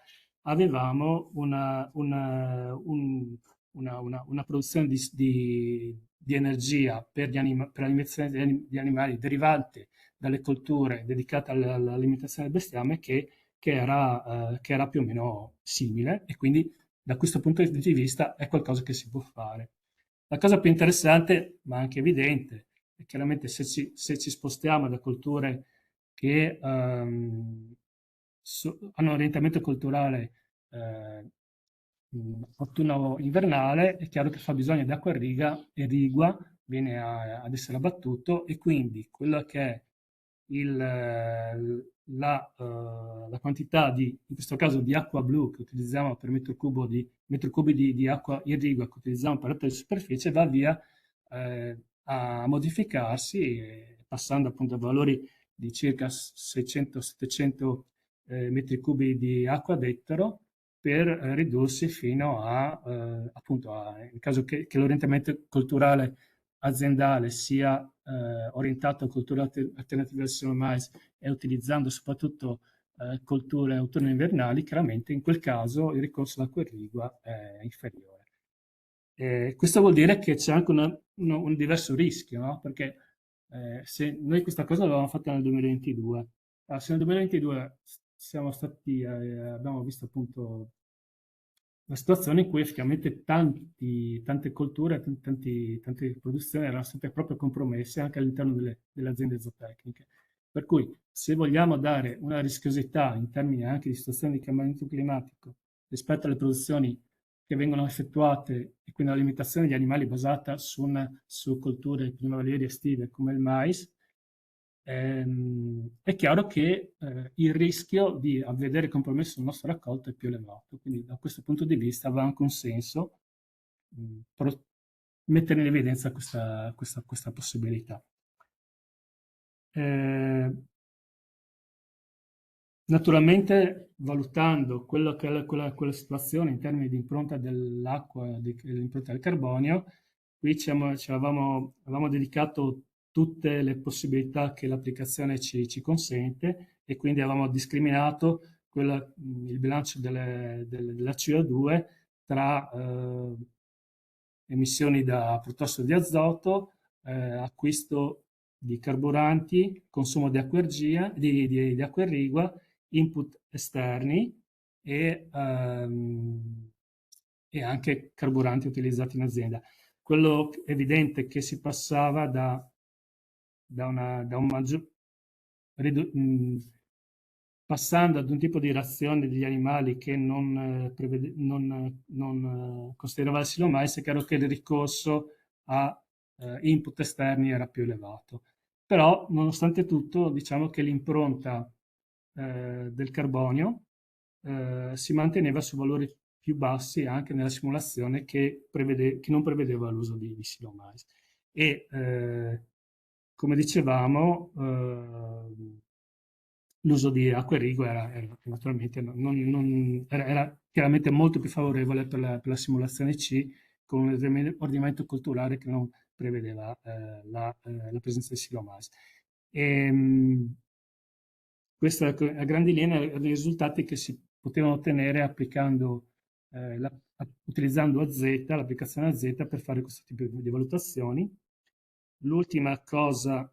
avevamo una produzione di energia per l'alimentazione degli animali derivante dalle colture dedicate all'alimentazione del bestiame che era più o meno simile e quindi da questo punto di vista è qualcosa che si può fare. La cosa più interessante, ma anche evidente, è chiaramente se ci spostiamo da colture che hanno un orientamento culturale autunno-invernale, è chiaro che fa bisogno di acqua e rigua, viene ad essere abbattuto e quindi quello che è la quantità in questo caso di acqua blu che utilizziamo per metro cubi di acqua irrigua che utilizziamo per la superficie va via a modificarsi, passando appunto a valori di circa 600-700 metri cubi di acqua ad ettaro per ridursi fino nel caso che l'orientamento culturale aziendale sia orientato a colture alternative al solo mais e utilizzando soprattutto colture autunno-invernali, chiaramente in quel caso il ricorso all'acqua irrigua è inferiore. Questo vuol dire che c'è anche un diverso rischio, no? Perché se noi questa cosa l'avevamo fatta nel 2022, se nel 2022 abbiamo visto appunto una situazione in cui effettivamente tante colture, tante produzioni erano state proprio compromesse anche all'interno delle aziende zootecniche. Per cui se vogliamo dare una rischiosità in termini anche di situazione di cambiamento climatico rispetto alle produzioni che vengono effettuate e quindi l'alimentazione di animali basata su colture primaverie estive come il mais, è chiaro che il rischio di vedere compromesso il nostro raccolto è più elevato. Quindi da questo punto di vista aveva anche un senso mettere in evidenza questa possibilità. Naturalmente, valutando quello che è quella situazione in termini di impronta dell'acqua e l'impronta del carbonio, qui avevamo dedicato tutte le possibilità che l'applicazione ci consente e quindi avevamo discriminato il bilancio della CO2 tra emissioni da protossido di azoto, acquisto di carburanti, consumo di di acqua irrigua, input esterni e anche carburanti utilizzati in azienda. Quello evidente che si passava da un maggior passando ad un tipo di razione degli animali che non considerava il silo mais, è chiaro che il ricorso a input esterni era più elevato. Però, nonostante tutto, diciamo che l'impronta del carbonio si manteneva su valori più bassi anche nella simulazione che non prevedeva l'uso di silo mais. E come dicevamo, l'uso di acqua irrigua era naturalmente era chiaramente molto più favorevole per la simulazione C con un ordinamento culturale che non prevedeva la presenza di silomasi. Questo a grandi linee erano i risultati che si potevano ottenere utilizzando AZ, l'applicazione AZ per fare questo tipo di valutazioni. L'ultima cosa,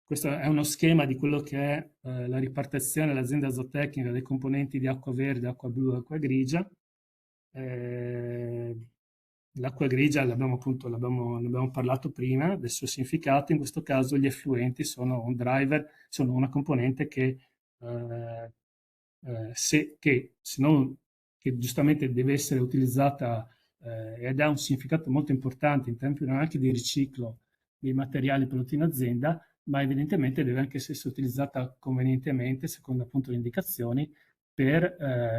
questo è uno schema di quello che è la ripartizione dell'azienda zootecnica dei componenti di acqua verde, acqua blu e acqua grigia. L'acqua grigia ne abbiamo parlato prima del suo significato. In questo caso gli effluenti sono un driver, sono una componente eh, se non, che giustamente deve essere utilizzata ed ha un significato molto importante in termini anche di riciclo dei materiali prodotti in azienda, ma evidentemente deve anche essere utilizzata convenientemente, secondo appunto le indicazioni, per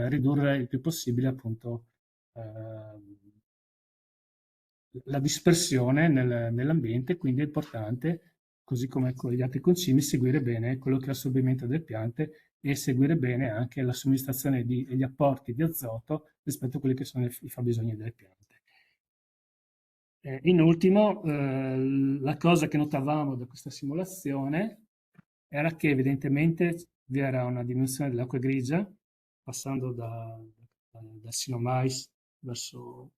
ridurre il più possibile appunto la dispersione nell'ambiente, quindi è importante, così come con gli altri concimi, seguire bene quello che è l'assorbimento delle piante e seguire bene anche la somministrazione e gli apporti di azoto rispetto a quelli che sono i fabbisogni delle piante. In ultimo, la cosa che notavamo da questa simulazione era che evidentemente vi era una diminuzione dell'acqua grigia, passando dal sinomais verso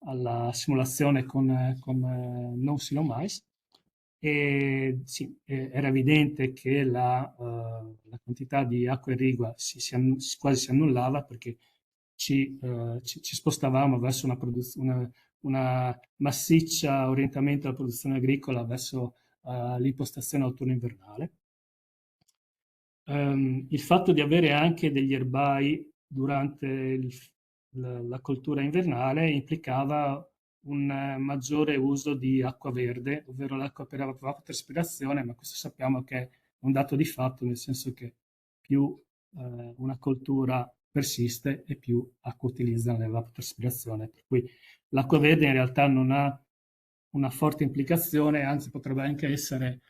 alla simulazione con non sinomais. E sì, era evidente che la quantità di acqua irrigua quasi si annullava perché ci spostavamo verso una massiccia orientamento alla produzione agricola verso l'impostazione autunno-invernale. Il fatto di avere anche degli erbai durante la coltura invernale implicava un maggiore uso di acqua verde, ovvero l'acqua per evapotranspirazione, ma questo sappiamo che è un dato di fatto, nel senso che più una coltura persiste e più acqua utilizza nell'evapotranspirazione. Per cui l'acqua verde in realtà non ha una forte implicazione, anzi potrebbe anche essere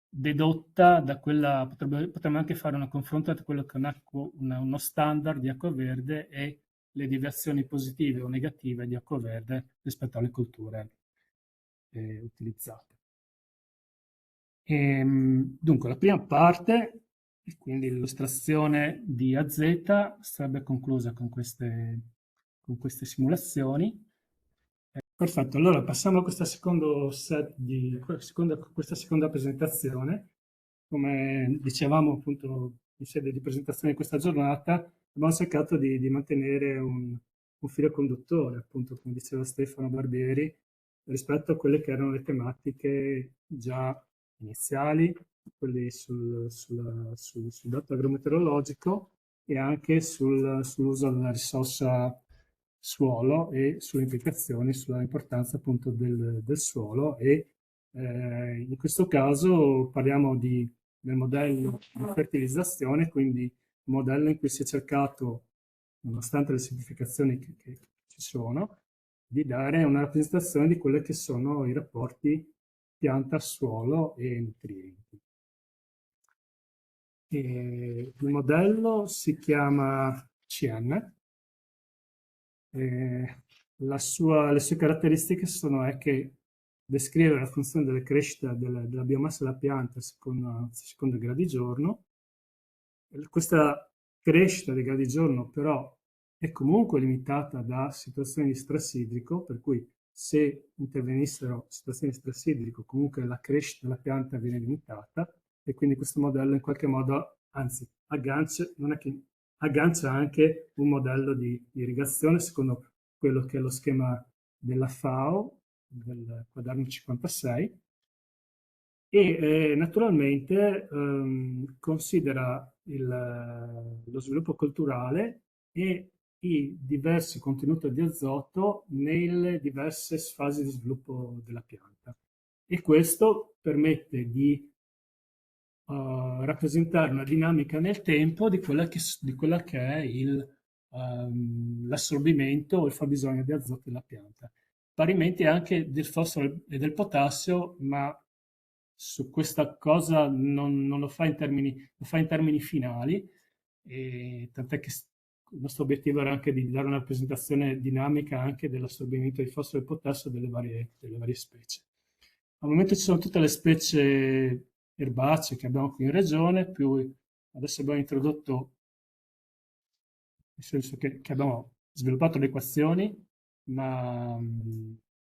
dedotta da quella, potremmo anche fare una confronto tra quello che è uno standard di acqua verde e le deviazioni positive o negative di acqua verde rispetto alle colture utilizzate. Dunque, la prima parte, quindi l'illustrazione di AZ, sarebbe conclusa con queste simulazioni. Perfetto, allora passiamo a questo secondo set questa seconda presentazione. Come dicevamo appunto in sede di presentazione di questa giornata, abbiamo cercato di mantenere un filo conduttore, appunto come diceva Stefano Barbieri, rispetto a quelle che erano le tematiche già iniziali, quelli sul dato agrometeorologico e anche sull'uso della risorsa suolo e sulle implicazioni, sulla importanza appunto del suolo e in questo caso parliamo del modello di fertilizzazione, quindi un modello in cui si è cercato, nonostante le semplificazioni che ci sono, di dare una rappresentazione di quelli che sono i rapporti pianta-suolo e nutrienti. E il modello si chiama CN. Le sue caratteristiche è che descrive la funzione della crescita della biomassa della pianta secondo i gradi giorno. Questa crescita dei gradi giorno però è comunque limitata da situazioni di stress idrico, per cui se intervenissero situazioni di stress idrico comunque la crescita della pianta viene limitata e quindi questo modello in qualche modo, anzi aggancia anche un modello di irrigazione secondo quello che è lo schema della FAO, del quaderno 56, e naturalmente considera lo sviluppo culturale e i diversi contenuti di azoto nelle diverse fasi di sviluppo della pianta. E questo permette di rappresentare una dinamica nel tempo di quella che è l'assorbimento o il fabbisogno di azoto della pianta. Parimenti anche del fosforo e del potassio, ma su questa cosa non lo fa lo fa in termini finali, e tant'è che il nostro obiettivo era anche di dare una rappresentazione dinamica anche dell'assorbimento di fosforo e potassio delle varie specie. Al momento ci sono tutte le specie erbacee che abbiamo qui in regione, più adesso abbiamo introdotto, nel senso che abbiamo sviluppato le equazioni, ma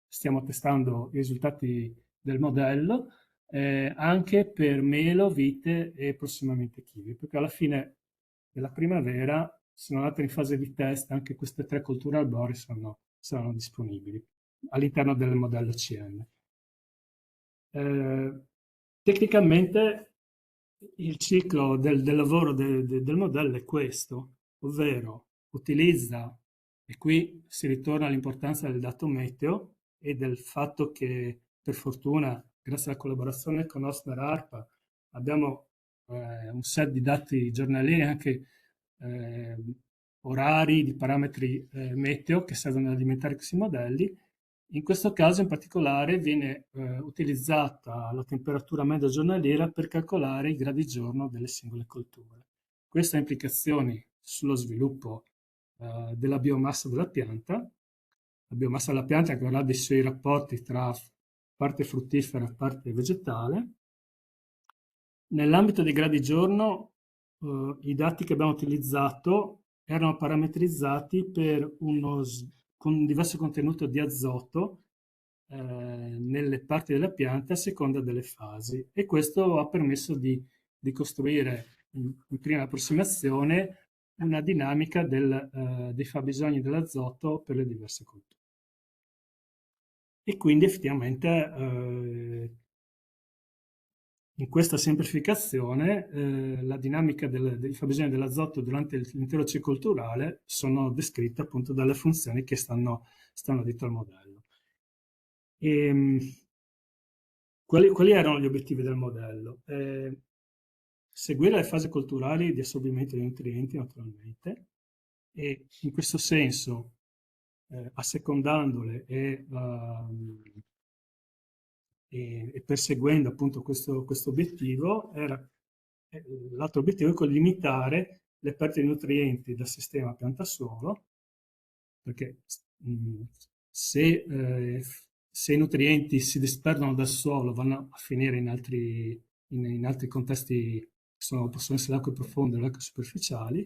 stiamo testando i risultati del modello anche per melo, vite e prossimamente kiwi, perché alla fine della primavera sono andate in fase di test, anche queste tre colture arboree saranno disponibili. all'interno del modello CN. Tecnicamente il ciclo del lavoro del modello è questo, ovvero utilizza, e qui si ritorna all'importanza del dato meteo e del fatto che per fortuna, grazie alla collaborazione con Osmer ARPA, abbiamo un set di dati giornalieri, anche eh, orari, di parametri meteo che servono ad alimentare questi modelli. In questo caso in particolare viene utilizzata la temperatura media giornaliera per calcolare i gradi giorno delle singole colture. Questo ha implicazioni sullo sviluppo della biomassa della pianta. La biomassa della pianta che avrà dei suoi rapporti tra parte fruttifera e parte vegetale. Nell'ambito dei gradi giorno, i dati che abbiamo utilizzato erano parametrizzati con un diverso contenuto di azoto nelle parti della pianta a seconda delle fasi e questo ha permesso di costruire in prima approssimazione una dinamica dei fabbisogni dell'azoto per le diverse colture. E quindi effettivamente in questa semplificazione la dinamica dei fabbisogni dell'azoto durante l'intero ciclo culturale sono descritte appunto dalle funzioni che stanno dietro al modello. Quali erano gli obiettivi del modello? Seguire le fasi culturali di assorbimento dei nutrienti naturalmente e in questo senso assecondandole e perseguendo appunto questo obiettivo, l'altro obiettivo è quello di limitare le perdite di nutrienti dal sistema pianta-suolo, perché se i nutrienti si disperdono dal suolo vanno a finire in altri contesti che possono essere le acque profonde o le acque superficiali.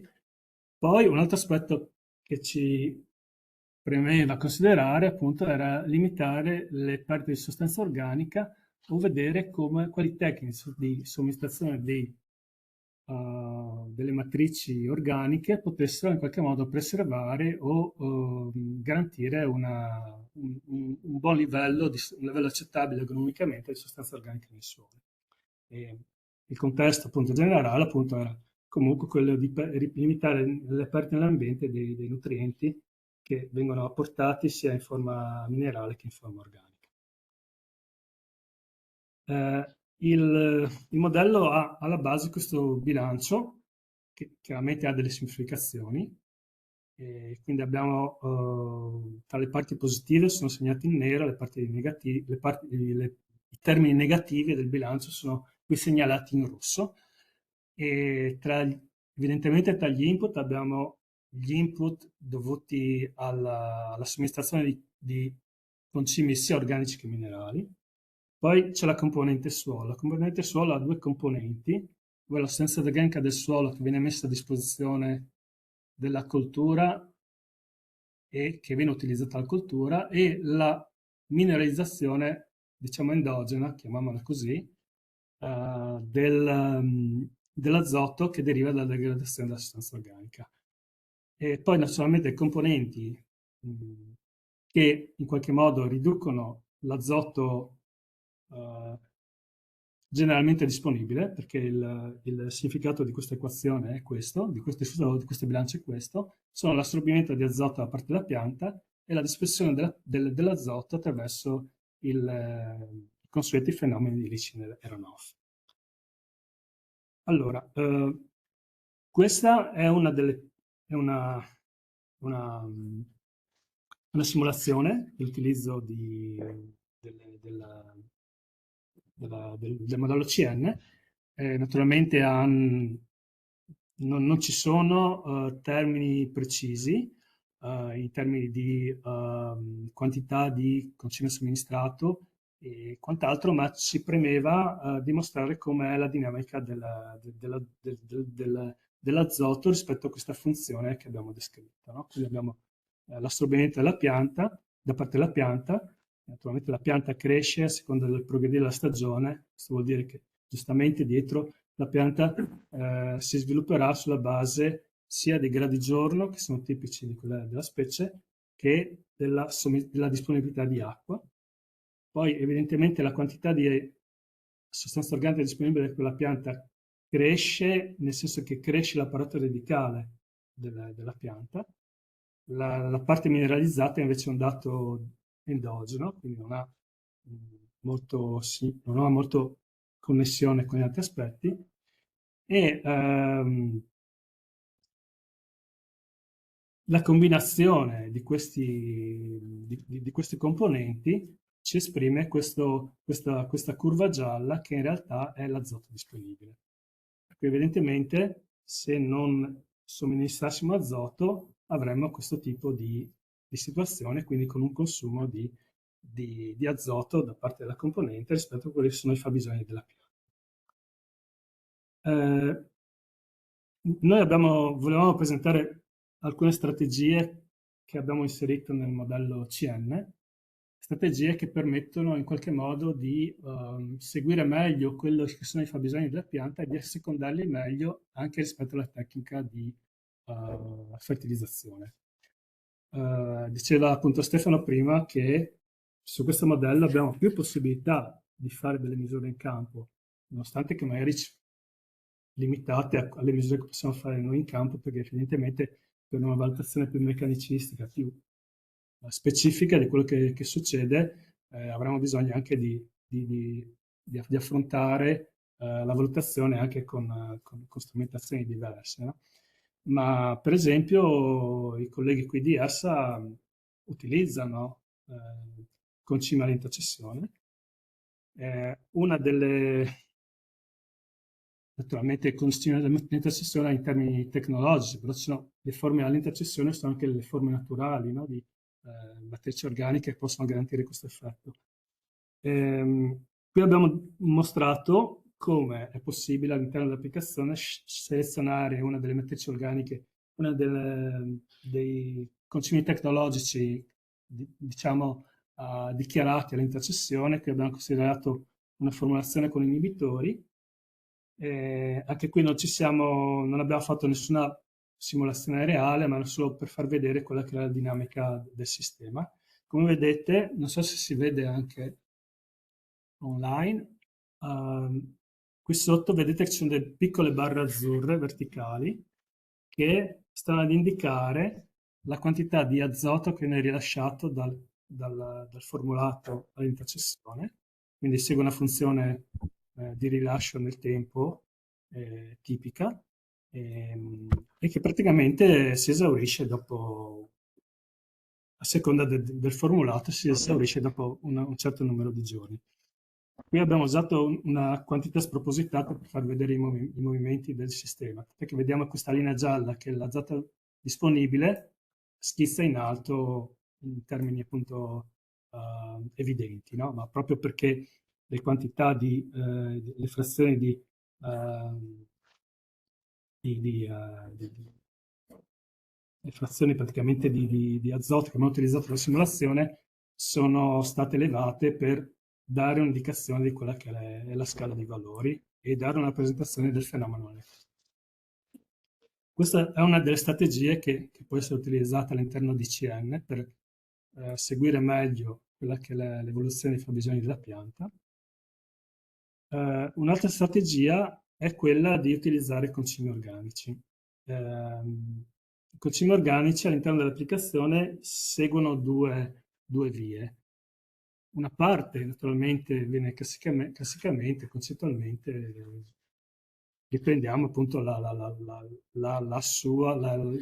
Poi un altro aspetto che ci premeva considerare appunto era limitare le perdite di sostanza organica o vedere quali tecniche di somministrazione delle matrici organiche potessero in qualche modo preservare o garantire un buon livello, un livello accettabile agronomicamente di sostanza organica nel suolo. E il contesto appunto generale appunto era comunque quello di limitare le perdite nell'ambiente dei nutrienti che vengono apportati sia in forma minerale che in forma organica. Il modello ha alla base questo bilancio che chiaramente ha delle semplificazioni, e quindi abbiamo tra le parti positive sono segnate in nero, le parti negative, i termini negativi del bilancio sono qui segnalati in rosso e evidentemente tra gli input abbiamo gli input dovuti alla somministrazione di concimi sia organici che minerali. Poi c'è la componente suolo. La componente suolo ha due componenti, ovvero l'assenza organica del suolo che viene messa a disposizione della coltura e che viene utilizzata alla coltura e la mineralizzazione, diciamo endogena, chiamiamola così, dell'azoto che deriva dalla degradazione della sostanza organica. E poi naturalmente componenti che in qualche modo riducono l'azoto generalmente disponibile, perché il significato di questa equazione è questo, di questo bilancio è questo, sono l'assorbimento di azoto da parte della pianta e la dispersione dell'azoto attraverso i consueti fenomeni di Lichin-Aronoff. Allora, questa è una simulazione dell'utilizzo del modello CN. Naturalmente non ci sono termini precisi in termini di quantità di concime somministrato e quant'altro, ma ci premeva dimostrare com'è la dinamica dell'azoto rispetto a questa funzione che abbiamo descritto. No? Quindi abbiamo l'assorbimento della pianta, da parte della pianta, naturalmente la pianta cresce a seconda del progredire della stagione, questo vuol dire che giustamente dietro la pianta si svilupperà sulla base sia dei gradi giorno, che sono tipici di quella della specie, che della disponibilità di acqua. Poi evidentemente la quantità di sostanza organica disponibile per quella pianta cresce, nel senso che cresce l'apparato radicale della pianta. La parte mineralizzata invece è un dato endogeno, quindi non ha molto connessione con gli altri aspetti. E la combinazione di questi componenti ci esprime questa curva gialla che in realtà è l'azoto disponibile. Perché evidentemente se non somministrassimo azoto avremmo questo tipo di situazione, quindi con un consumo di azoto da parte della componente rispetto a quelli che sono i fabbisogni della pianta. Noi volevamo presentare alcune strategie che abbiamo inserito nel modello CN, strategie che permettono in qualche modo di seguire meglio quello che sono i fabbisogni della pianta e di assecondarli meglio anche rispetto alla tecnica di fertilizzazione. Diceva appunto Stefano prima che su questo modello abbiamo più possibilità di fare delle misure in campo, nonostante che magari limitate alle misure che possiamo fare noi in campo, perché evidentemente per una valutazione più meccanicistica, più specifica di quello che succede, avremo bisogno anche di affrontare la valutazione anche con strumentazioni diverse. No? Ma per esempio i colleghi qui di ERSA utilizzano concime all'intercessione. Una delle Naturalmente concime all'intercessione in termini tecnologici, però ci sono le forme all'intercessione, sono anche le forme naturali, no? Di matrici organiche che possono garantire questo effetto. Qui abbiamo mostrato come è possibile all'interno dell'applicazione selezionare una delle matrici organiche, una dei concimi tecnologici, diciamo, dichiarati all'intercessione, che abbiamo considerato una formulazione con inibitori. Anche qui non abbiamo fatto nessuna simulazione reale, ma solo per far vedere quella che è la dinamica del sistema. Come vedete, non so se si vede anche online, qui sotto vedete che ci sono delle piccole barre azzurre verticali che stanno ad indicare la quantità di azoto che viene rilasciato dal formulato all'intercessione, quindi segue una funzione di rilascio nel tempo tipica e che praticamente si esaurisce dopo, a seconda del formulato, si esaurisce dopo un certo numero di giorni. Qui abbiamo usato una quantità spropositata per far vedere i movimenti del sistema, perché vediamo questa linea gialla che è l'azoto disponibile schizza in alto in termini appunto evidenti, no? Ma proprio perché le quantità le frazioni le frazioni praticamente di azoto che abbiamo utilizzato nella simulazione sono state elevate per dare un'indicazione di quella che è la scala di valori e dare una rappresentazione del fenomeno. Questa è una delle strategie che può essere utilizzata all'interno di CN per seguire meglio quella che è l'evoluzione dei fabbisogni della pianta. Un'altra strategia è quella di utilizzare concimi organici. I concimi organici all'interno dell'applicazione seguono due vie. Una parte naturalmente viene classicamente, concettualmente, riprendiamo appunto il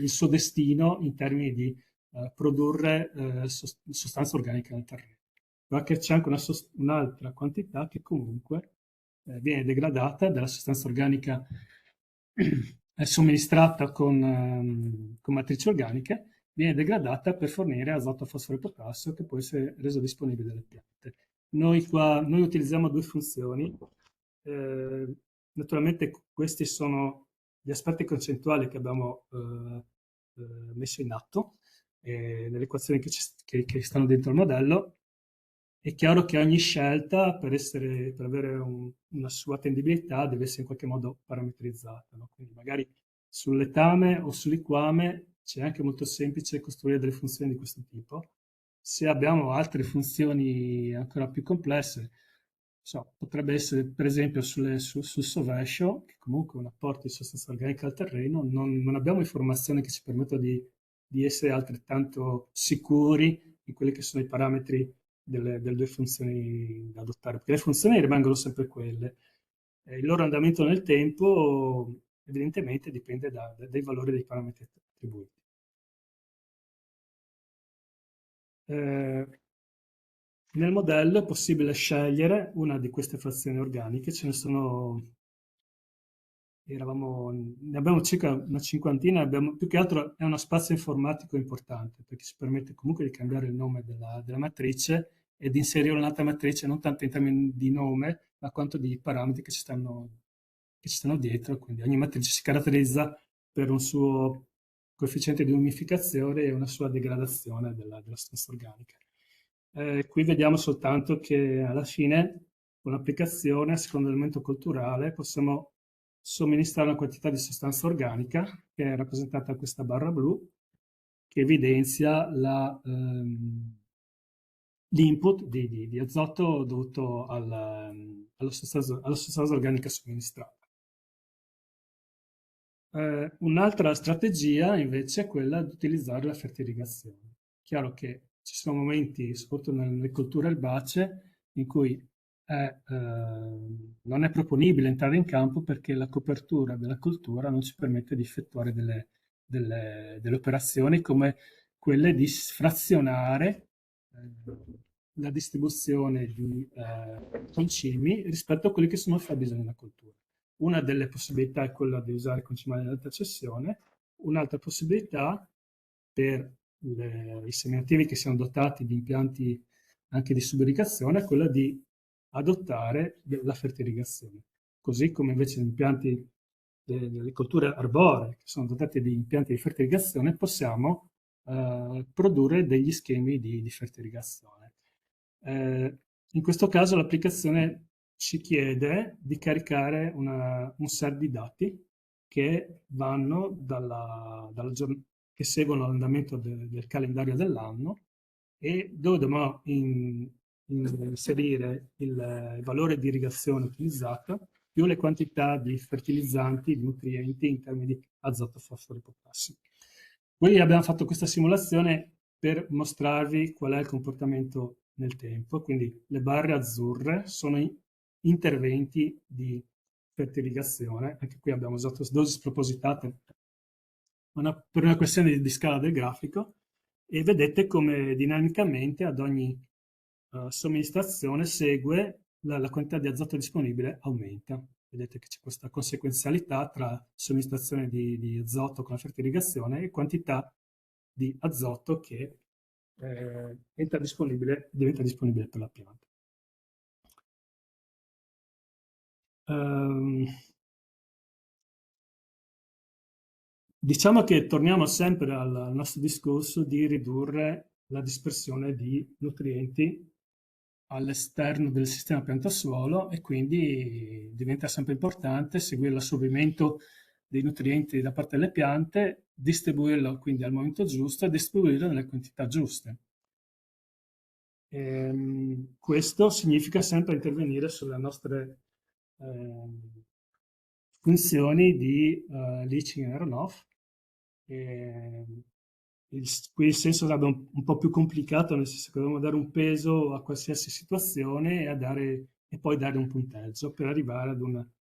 suo destino in termini di produrre sostanza organica nel terreno. Ma che c'è anche un'altra quantità che comunque viene degradata dalla sostanza organica somministrata con matrici organiche, viene degradata per fornire azoto, fosforo e potassio che può essere reso disponibile dalle piante. Noi utilizziamo due funzioni. Naturalmente questi sono gli aspetti concettuali che abbiamo messo in atto nelle equazioni che stanno dentro il modello. È chiaro che ogni scelta per avere una sua attendibilità deve essere in qualche modo parametrizzata, no? Quindi magari sul letame o sull'liquame c'è anche molto semplice costruire delle funzioni di questo tipo. Se abbiamo altre funzioni ancora più complesse, potrebbe essere per esempio sul sovescio, che comunque è un apporto di sostanza organica al terreno, non abbiamo informazioni che ci permettono di essere altrettanto sicuri in quelli che sono i parametri delle due funzioni da adottare, perché le funzioni rimangono sempre quelle. Il loro andamento nel tempo evidentemente dipende dai valori dei parametri attribuiti. Eh, Nel modello è possibile scegliere una di queste frazioni organiche, ce ne sono, ne abbiamo circa una cinquantina, più che altro è uno spazio informatico importante perché ci permette comunque di cambiare il nome della matrice e di inserire un'altra matrice non tanto in termini di nome, ma quanto di parametri che ci stanno dietro. Quindi ogni matrice si caratterizza per un suo coefficiente di unificazione e una sua degradazione della sostanza organica. Qui vediamo soltanto che alla fine, con l'applicazione, a seconda dell'elemento culturale, possiamo somministrare una quantità di sostanza organica, che è rappresentata da questa barra blu, che evidenzia l'input di azoto dovuto alla sostanza organica somministrata. Un'altra strategia invece è quella di utilizzare la fertilizazione. Chiaro che ci sono momenti, soprattutto nelle colture erbacee, in cui non è proponibile entrare in campo perché la copertura della coltura non ci permette di effettuare delle operazioni come quelle di frazionare la distribuzione di concimi rispetto a quelli che sono i fabbisogni della coltura. Una delle possibilità è quella di usare concimali di alta cessione, un'altra possibilità per i seminativi che siano dotati di impianti anche di subirrigazione è quella di adottare la fertilizazione, così come invece gli impianti delle colture arboree che sono dotati di impianti di fertilizazione possiamo produrre degli schemi di fertilizazione. In questo caso l'applicazione ci chiede di caricare un set di dati che vanno che seguono l'andamento del calendario dell'anno e dove dobbiamo inserire il valore di irrigazione utilizzato più le quantità di fertilizzanti, di nutrienti in termini di azoto, fosforo e potassio. Qui abbiamo fatto questa simulazione per mostrarvi qual è il comportamento nel tempo, quindi le barre azzurre sono interventi di fertilizazione, anche qui abbiamo usato dosi spropositate per una questione di scala del grafico, e vedete come dinamicamente ad ogni somministrazione segue la quantità di azoto disponibile aumenta. Vedete che c'è questa conseguenzialità tra somministrazione di azoto con la fertilizazione e quantità di azoto che diventa disponibile per la pianta. Diciamo che torniamo sempre al nostro discorso di ridurre la dispersione di nutrienti all'esterno del sistema pianta-suolo e quindi diventa sempre importante seguire l'assorbimento dei nutrienti da parte delle piante, distribuirlo quindi al momento giusto e distribuirlo nelle quantità giuste. Questo significa sempre intervenire sulle nostre funzioni di leaching and runoff. Qui il senso sarebbe un po' più complicato, nel senso che dobbiamo dare un peso a qualsiasi situazione e poi dare un punteggio per arrivare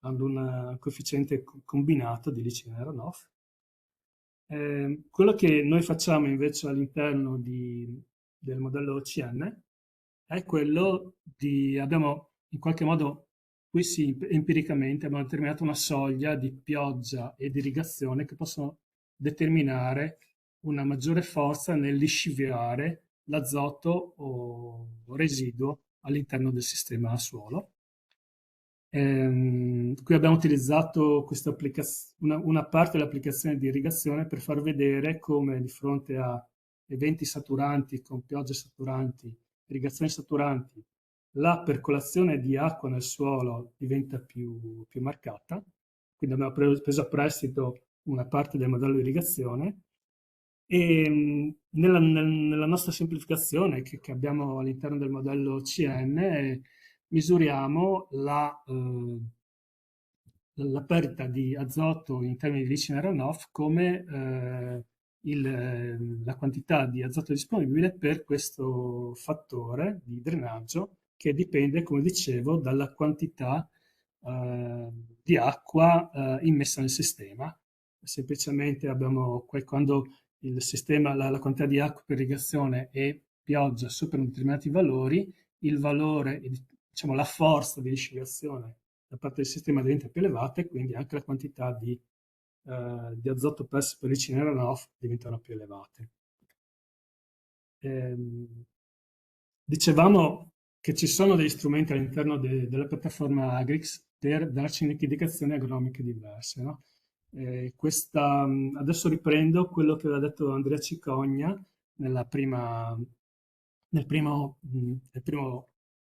ad un coefficiente combinato di leaching and runoff. Quello che noi facciamo invece all'interno del modello OCN è quello abbiamo in qualche modo, qui sì, empiricamente abbiamo determinato una soglia di pioggia e di irrigazione che possono determinare una maggiore forza nel lisciviare l'azoto o residuo all'interno del sistema suolo. Qui abbiamo utilizzato una parte dell'applicazione di irrigazione per far vedere come di fronte a eventi saturanti con piogge saturanti, irrigazioni saturanti, la percolazione di acqua nel suolo diventa più marcata. Quindi abbiamo preso a prestito una parte del modello di irrigazione E nella nostra semplificazione che abbiamo all'interno del modello CN, misuriamo la perdita di azoto in termini di Licina runoff come la quantità di azoto disponibile per questo fattore di drenaggio che dipende, come dicevo, dalla quantità di acqua immessa nel sistema. Semplicemente quando il sistema, la quantità di acqua per irrigazione e pioggia superano determinati valori, il valore, diciamo la forza di lisciviazione da parte del sistema diventa più elevata e quindi anche la quantità di azoto perso per ricine runoff diventano più elevate. Dicevamo che ci sono degli strumenti all'interno della piattaforma Agrix per darci indicazioni agronomiche diverse, no? Adesso riprendo quello che aveva detto Andrea Cicogna nel primo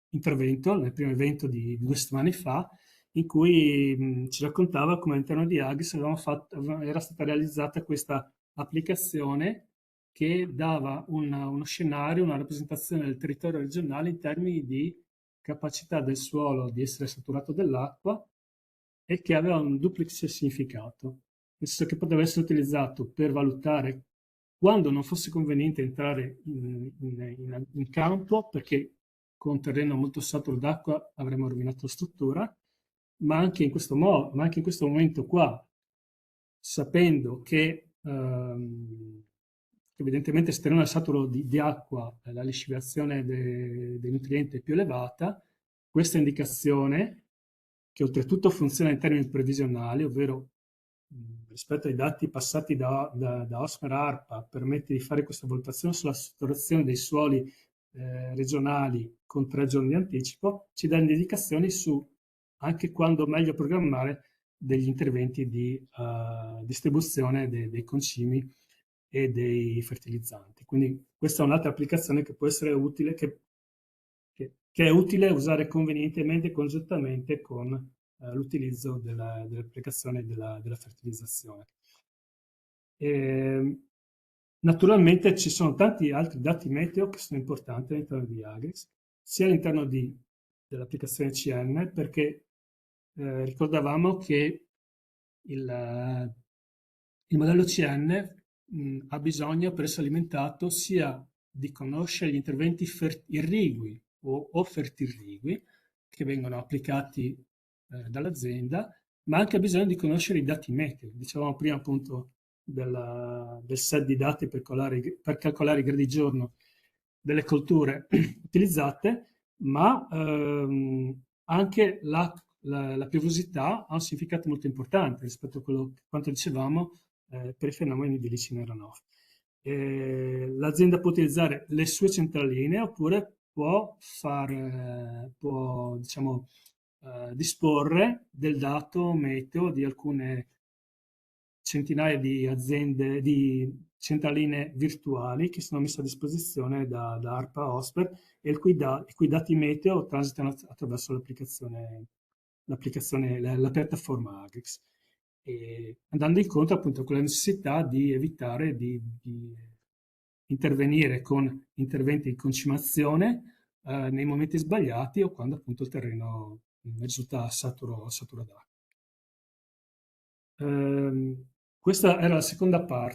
intervento, nel primo evento di 2 settimane fa, in cui ci raccontava come all'interno di Agrix era stata realizzata questa applicazione che dava uno scenario, una rappresentazione del territorio regionale in termini di capacità del suolo di essere saturato dell'acqua e che aveva un duplice significato, nel senso che poteva essere utilizzato per valutare quando non fosse conveniente entrare in campo, perché con un terreno molto saturo d'acqua avremmo rovinato la struttura, ma anche in questo momento qua, sapendo che evidentemente se terreno è saturo di acqua, la lisciviazione dei nutrienti è più elevata, questa indicazione, che oltretutto funziona in termini previsionali, ovvero rispetto ai dati passati da Osmer ARPA, permette di fare questa valutazione sulla saturazione dei suoli regionali con 3 giorni di anticipo, ci dà indicazioni su anche quando meglio programmare degli interventi di distribuzione dei concimi e dei fertilizzanti. Quindi questa è un'altra applicazione che può essere utile, che è utile usare convenientemente e congiuntamente con l'utilizzo dell'applicazione della fertilizzazione. Naturalmente ci sono tanti altri dati meteo che sono importanti all'interno di Agrix, sia all'interno dell'applicazione CN, perché ricordavamo che il modello CN ha bisogno per essere alimentato sia di conoscere gli interventi irrigui o fertirrigui che vengono applicati dall'azienda, ma anche ha bisogno di conoscere i dati meteo. Dicevamo prima appunto del set di dati per calcolare i gradi giorno delle colture utilizzate, ma anche la piovosità ha un significato molto importante rispetto a quanto dicevamo per i fenomeni di Licina runoff. L'azienda può utilizzare le sue centraline oppure può diciamo, disporre del dato meteo di alcune centinaia di aziende, di centraline virtuali che sono messe a disposizione da ARPA Osper e i cui dati meteo transitano attraverso la piattaforma Agrix, e andando incontro appunto a quella necessità di evitare di intervenire con interventi di concimazione nei momenti sbagliati o quando appunto il terreno risulta saturo d'acqua. Questa era la seconda parte.